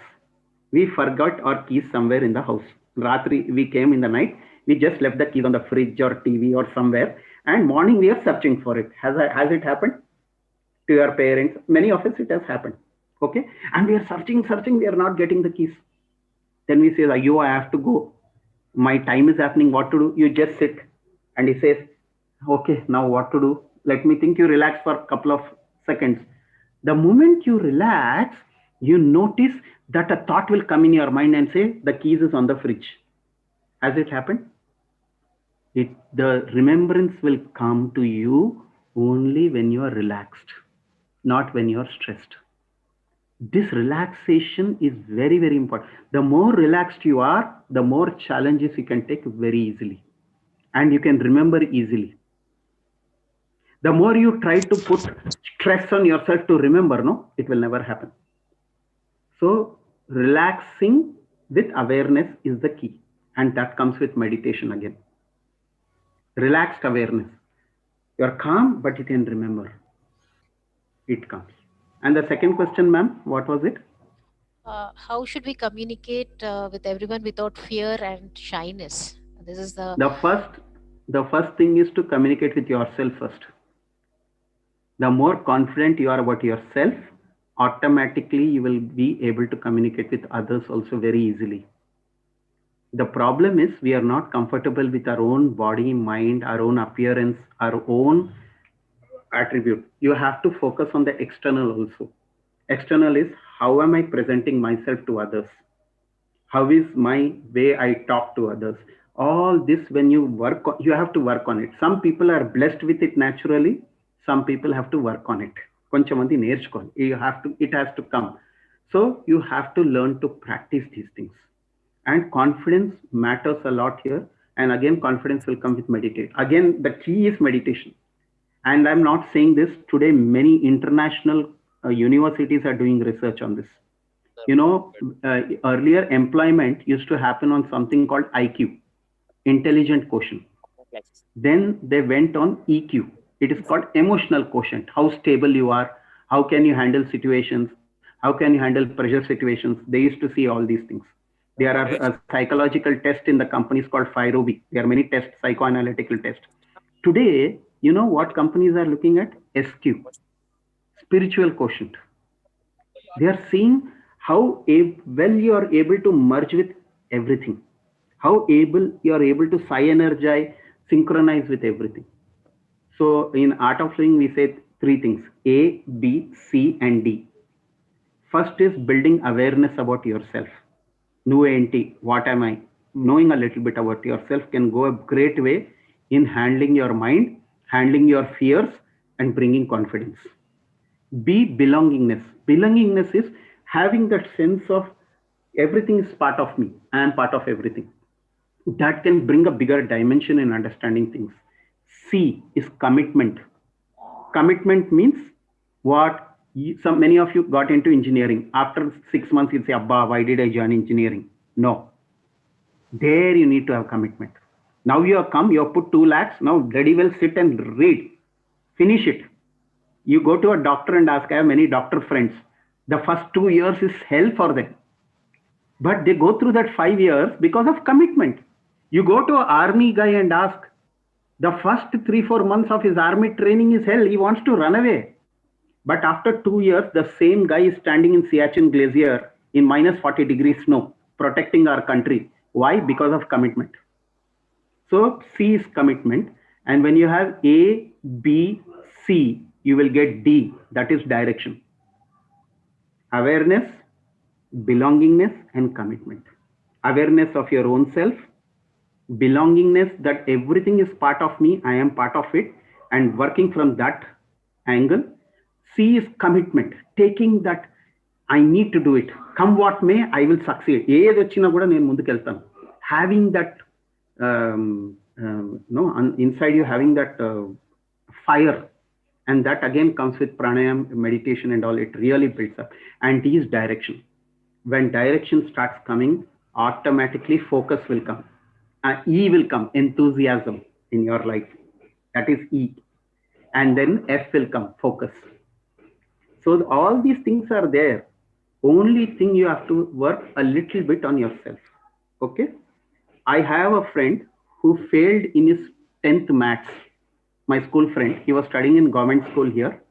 We forgot our keys somewhere in the house. Ratri, we came in the night. We just left the keys on the fridge or TV or somewhere. And morning we are searching for it. Has it happened to your parents? Many of us it has happened. Okay. And we are searching. We are not getting the keys. Then we say, "Yo, I have to go. My time is happening. What to do?" You just sit. And he says, "Okay, now what to do? Let me think." You relax for a couple of seconds. The moment you relax, you notice that a thought will come in your mind and say, "The keys is on the fridge." Has it happened? The remembrance will come to you only when you are relaxed, not when you are stressed. This relaxation is very, very important. The more relaxed you are, the more challenges you can take very easily and you can remember easily. The more you try to put stress on yourself to remember, no, it will never happen. So relaxing with awareness is the key, and that comes with meditation again. Relaxed awareness. You're calm, but you can remember. It comes. And the second question, ma'am, what was it? How should we communicate with everyone without fear and shyness? This is the The first, the first thing is to communicate with yourself first. The more confident you are about yourself, automatically you will be able to communicate with others also very easily. The problem is we are not comfortable with our own body, mind, our own appearance, our own attribute. You have to focus on the external also. External is how am I presenting myself to others? How is my way I talk to others? All this, when you work, you have to work on it. Some people are blessed with it naturally. Some people have to work on it. కొంచెమంది నేర్చుకోవాలి. You have to, it has to come. So you have to learn to practice these things. And confidence matters a lot here. And again, confidence will come with meditation. Again, the key is meditation. And I'm not saying this today, many international universities are doing research on this. You know, earlier employment used to happen on something called IQ, intelligent quotient. Then they went on EQ. It is called emotional quotient. How stable you are, how can you handle situations, how can you handle pressure situations. They used to see all these things. There are psychological tests in the companies called Firobi. There are many tests, psychoanalytical tests. Today, you know what companies are looking at? SQ, spiritual quotient. They are seeing how well you are able to merge with everything, how able you are able to synergize, synchronize with everything. So in art of living, we say three things: A, B, C, and D. First is building awareness about yourself. Nuenti, what am I? Knowing a little bit about yourself can go a great way in handling your mind, handling your fears, and bringing confidence. B, belongingness. Belongingness is having that sense of everything is part of me. I am part of everything. That can bring a bigger dimension in understanding things. C is commitment. Commitment means what? Many of you got into engineering. After 6 months, you say, Abba, why did I join engineering? No. There you need to have commitment. Now you have come, you have put 2 lakhs. Now bloody well sit and read. Finish it. You go to a doctor and ask, I have many doctor friends. The first 2 years is hell for them. But they go through that 5 years because of commitment. You go to an army guy and ask, the first 3-4 months of his army training is hell. He wants to run away. But after 2 years, the same guy is standing in Siachen Glacier in minus 40 degrees snow, protecting our country. Why? Because of commitment. So C is commitment. And when you have A, B, C, you will get D, that is direction. Awareness, belongingness, and commitment. Awareness of your own self, belongingness that everything is part of me, I am part of it, and working from that angle. C is commitment, taking that I need to do it. Come what may, I will succeed. Having that, inside you, having that fire. And that again comes with pranayam, meditation and all. It really builds up. And D is direction. When direction starts coming, automatically focus will come. E will come, enthusiasm in your life. That is E. And then F will come, focus. So all these things are there. Only thing you have to work a little bit on yourself. Okay. I have a friend who failed in his 10th maths. My school friend, he was studying in government school here,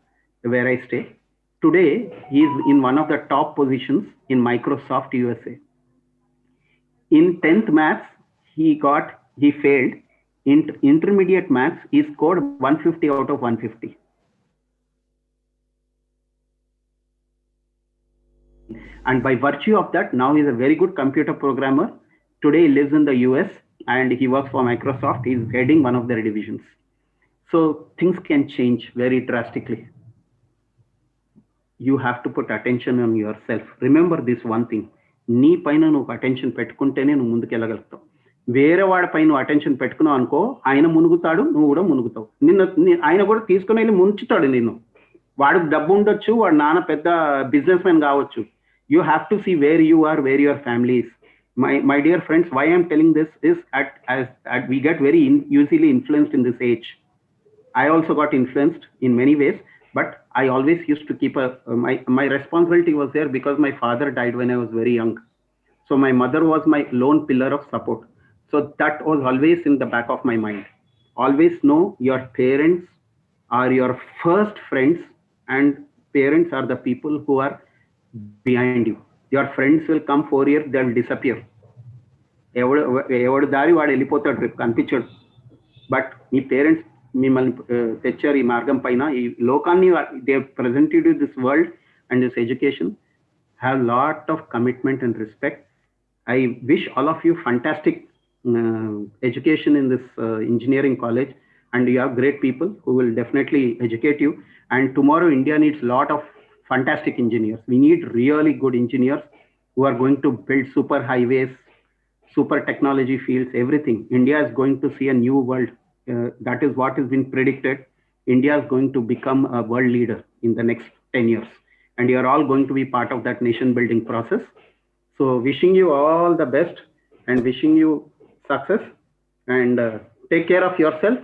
where I stay. Today, he is in one of the top positions in Microsoft USA. In 10th maths, he failed. In intermediate maths, he scored 150 out of 150. And by virtue of that, now he's a very good computer programmer. Today, he lives in the US and he works for Microsoft. He's heading one of their divisions. So things can change very drastically. You have to put attention on yourself. Remember this one thing. నీ పైన నువ్వు attention పెట్టుకుంటేనే నువ్వు ముందుకు వెళ్ళగలుగుతావు. వేరే వాడిపై నువ్వు attention పెట్టుకున్నావు అనుకో, ఆయన మునుగుతాడు, నువ్వు కూడా మునుగుతావు. ఆయన కూడా తీసుకుని వెళ్ళి ముంచుతాడు నిన్ను. వాడికి డబ్బు ఉండొచ్చు, వాడు నాన్న పెద్ద బిజినెస్ మ్యాన్ కావచ్చు. You have to see where you are, where your family is. My dear friends, why I'm telling this is at we get very easily influenced in this age. I also got influenced in many ways, but I always used to keep my responsibility was there because my father died when I was very young. So my mother was my lone pillar of support. So that was always in the back of my mind. Always know your parents are your first friends and parents are the people who are behind you. Your friends will come 4 years, they'll disappear. ఎవడు ఎవడు దారి వాడు వెళ్ళిపోతాడు, రేపు కనిపించాడు. But me parents మిమ్మల్ని తెచ్చారు ఈ మార్గం పైన, ఈ లోకాన్ని they presented you this world and this education. Have lot of commitment and respect. I wish all of you fantastic education in this engineering college, and you have great people who will definitely educate you. And tomorrow India needs lot of fantastic engineers. We need really good engineers who are going to build super highways, super technology fields, everything. India is going to see a new world. That is what has been predicted. India is going to become a world leader in the next 10 years. And you are all going to be part of that nation building process. So wishing you all the best and wishing you success, and take care of yourself,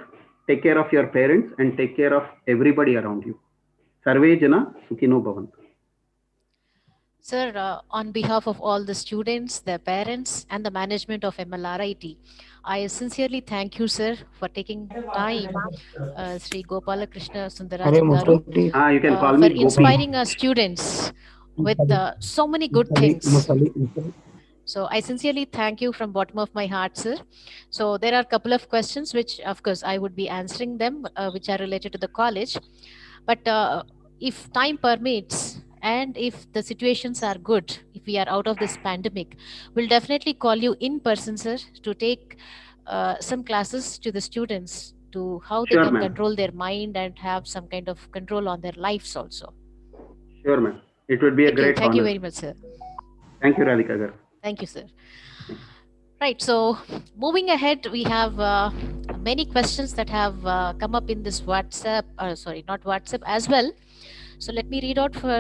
take care of your parents, and take care of everybody around you. Sarve Jana Sukhino Bhavantu. Sir, on behalf of all the students, their parents, and the management of MLRIT, I sincerely thank you, sir, for taking time, Sri Gopala Krishna Sundararajan Garu, You can call for me Gopi. inspiring our students with so many good things. So I sincerely thank you from bottom of my heart, sir. So there are a couple of questions which, of course, I would be answering them, which are related to the college. But if time permits, and if the situations are good, if we are out of this pandemic, we'll definitely call you in person, sir, to take some classes to the students to how they Sure, can ma'am. control their mind and have some kind of control on their lives also. Sure, ma'am. It would be a great Thank honor. you very much, sir. Thank you, Radhika garu. Thank you, sir. Right, so moving ahead, we have many questions that have come up in this WhatsApp, sorry, not WhatsApp as well. So let me read out for,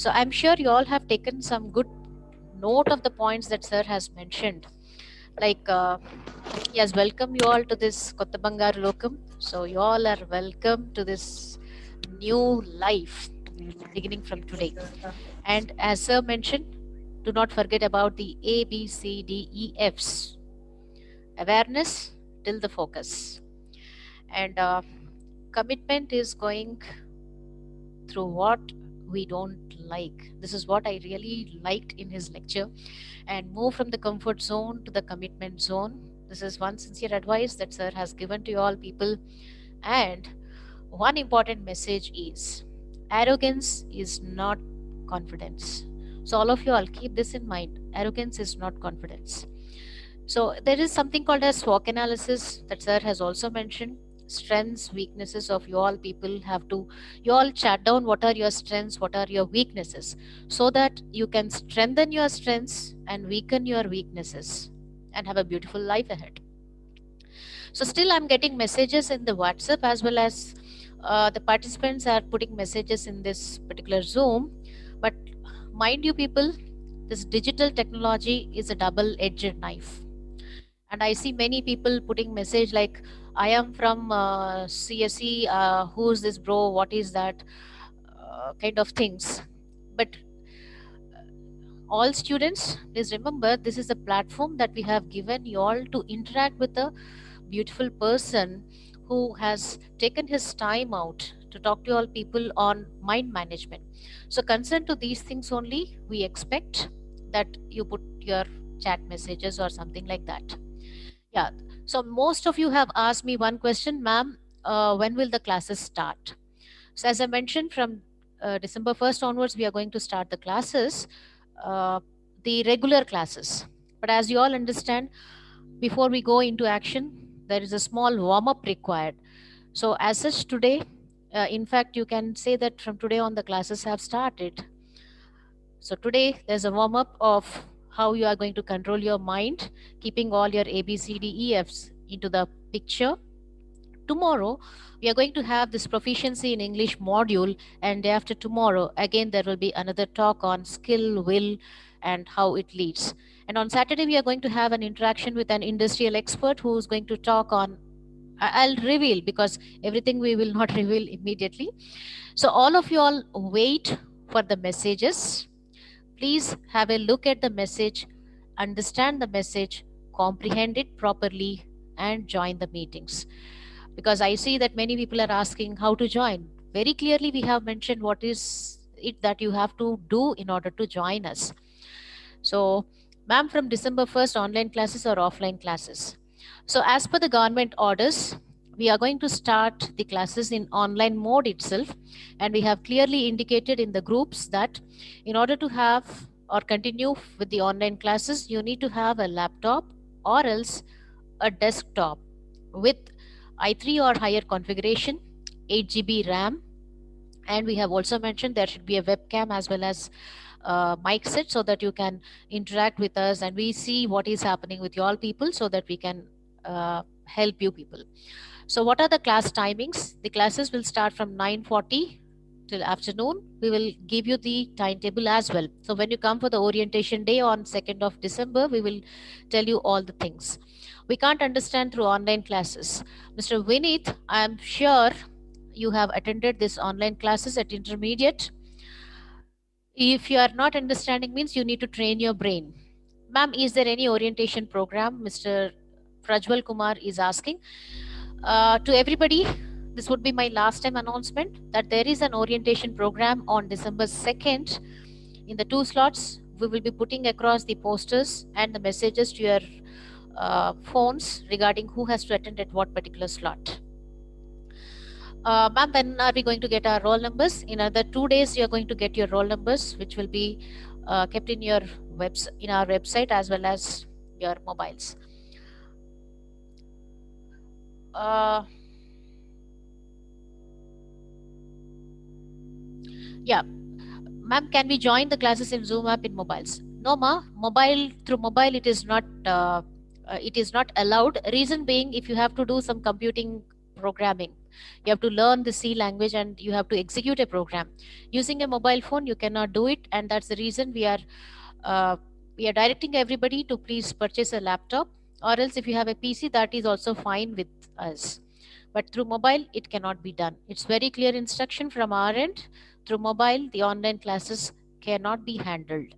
so I'm sure you all have taken some good note of the points that sir has mentioned. Like, he has welcomed you all to this Kottabangar Lokam. So you all are welcome to this new life beginning from today. And as sir mentioned, do not forget about the A, B, C, D, E, F's. Awareness till the focus. And commitment is going through what we don't like. This is what I really liked in his lecture. And move from the comfort zone to the commitment zone. This is one sincere advice that sir has given to you all people. And one important message is, arrogance is not confidence. So all of you all keep this in mind. Arrogance is not confidence. So there is something called as SWOT analysis that sir has also mentioned. Strengths, weaknesses of you all people have to, you all chat down what are your strengths, what are your weaknesses, so that you can strengthen your strengths and weaken your weaknesses and have a beautiful life ahead. So still I'm getting messages in the WhatsApp, as well as the participants are putting messages in this particular Zoom. But mind you people, this digital technology is a double-edged knife. And I see many people putting message like, I am from CSE, who's this bro, what is that, kind of things. But all students, please remember, this is a platform that we have given you all to interact with a beautiful person who has taken his time out to talk to all people on mind management. So concerned to these things only, we expect that you put your chat messages or something like that. Yeah, so most of you have asked me one question, ma'am, when will the classes start? So as I mentioned, from December 1st onwards, we are going to start the classes, the regular classes. But as you all understand, before we go into action, there is a small warm-up required. So as such today, in fact, you can say that from today on the classes have started. So today there's a warm-up of how you are going to control your mind, keeping all your A, B, C, D, E, F's into the picture. Tomorrow we are going to have this proficiency in English module, and day after tomorrow again there will be another talk on skill, will, and how it leads. And on Saturday we are going to have an interaction with an industrial expert who is going to talk on, I'll reveal, because everything we will not reveal immediately. So all of you all wait for the messages. Please have a look at the message, understand the message, comprehend it properly, and join the meetings. Because I see that many people are asking how to join. very clearly we have mentioned what is it that you have to do in order to join us. So, ma'am, from December 1st, online classes or offline classes? So, as per the government orders, we are going to start the classes in online mode itself, and we have clearly indicated in the groups that in order to have or continue with the online classes, you need to have a laptop or else a desktop with i3 or higher configuration, 8 GB RAM, and we have also mentioned there should be a webcam as well as mic set so that you can interact with us and we see what is happening with you all people so that we can help you people. So what are the class timings? The classes will start from 9:40 till afternoon. We will give you the timetable as well. So when you come for the orientation day on 2nd of December, we will tell you all the things. We can't understand through online classes. Mr. Vineet, I am sure you have attended this online classes at intermediate. If you are not understanding means you need to train your brain. Ma'am, is there any orientation program? Mr. Prajwal Kumar is asking. To everybody, this would be my last time announcement that there is an orientation program on December 2nd. In the 2 slots, we will be putting across the posters and the messages to your phones regarding who has to attend at what particular slot. Ma'am, when are we going to get our roll numbers? In another 2 days, you are going to get your roll numbers, which will be kept in your in our website as well as your mobiles. Yeah, ma'am, can we join the classes in Zoom app in mobiles? No, ma. Through mobile, it is not allowed. Reason being, if you have to do some computing programming, you have to learn the C language and you have to execute a program using a mobile phone. You cannot do it, and that's the reason we are directing everybody to please purchase a laptop, or else if you have a PC, that is also fine with us. But through mobile, it cannot be done. It's very clear instruction from our end. Through mobile, the online classes cannot be handled.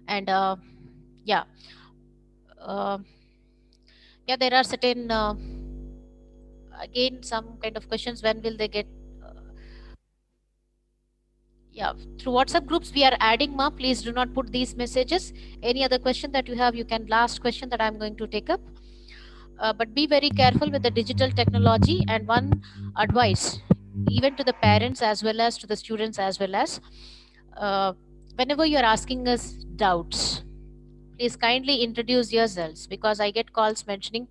And yeah, uh, yeah, there are certain again some kind of questions. When will they get? Yeah, through WhatsApp groups we are adding, ma. Please do not put these messages. Any other question that you have, you can last question that I'm going to take up. But be very careful with the digital technology. And one advice, even to the parents as well as to the students as well as, whenever you're asking us doubts, please kindly introduce yourselves, because I get calls mentioning,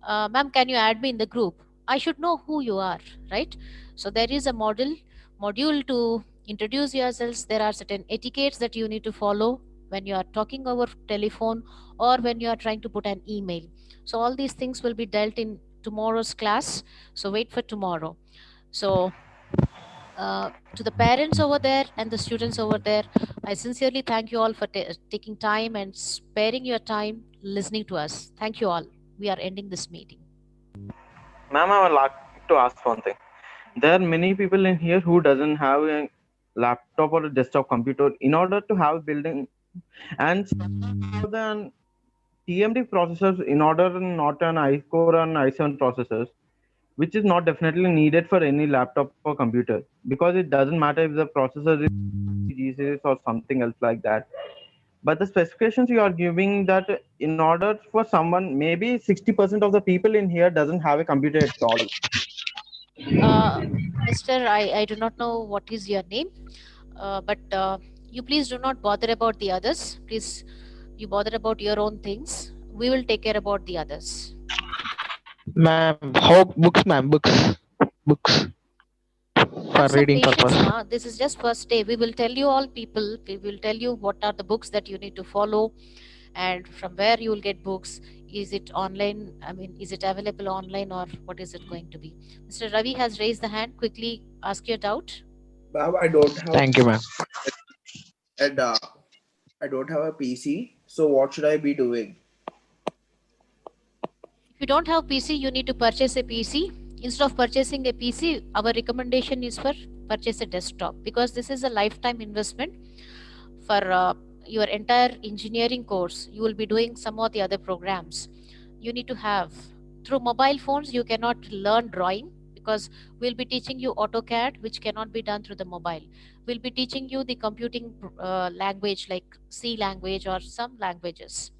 ma'am, can you add me in the group? I should know who you are, right? So there is a module to introduce yourselves. There are certain etiquettes that you need to follow when you are talking over telephone or when you are trying to put an email. So all these things will be dealt in tomorrow's class. So wait for tomorrow. So to the parents over there and the students over there, I sincerely thank you all for taking time and sparing your time listening to us. Thank you all. We are ending this meeting. Ma'am, I would like to ask one thing. There are many people in here who doesn't have a laptop or a desktop computer. In order to have building and the TMD processors, in order not an i-core and i7 processors, which is not definitely needed for any laptop or computer, because it doesn't matter if the processor is G series or something else like that. But the specifications you are giving, that in order for someone, maybe 60% of the people in here doesn't have a computer at all. Mr. I do not know what is your name, but you please do not bother about the others. Please, you bother about your own things. We will take care about the others. Ma'am, how books, ma'am, books for Have some reading patience, purpose. ma. This is just first day. We will tell you all people. We will tell you what are the books that you need to follow, and from where you will get books. Is it online? I mean, is it available online, or what is it going to be? Mr. Ravi has raised the hand. Quickly ask your doubt. Ma'am, I don't have. Thank you, ma'am. And I don't have a PC. So what should I be doing? If you don't have PC, you need to purchase a PC. Instead of purchasing a PC, our recommendation is for purchase a desktop, because this is a lifetime investment for your entire engineering course. You will be doing some of the other programs. You need to have, through mobile phones you cannot learn drawing, because because we'll be teaching you AutoCAD, which cannot be done through the mobile. We'll be teaching you the computing language like C language or some languages,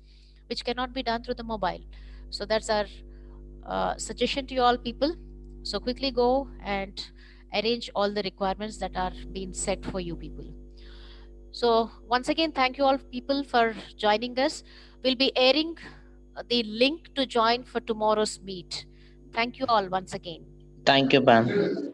which cannot be done through the mobile. So that's our suggestion to you all people. So quickly go and arrange all the requirements that are being set for you people. So once again, thank you all people for joining us. We'll be airing the link to join for tomorrow's meet. Thank you all once again. Thank you, ma'am.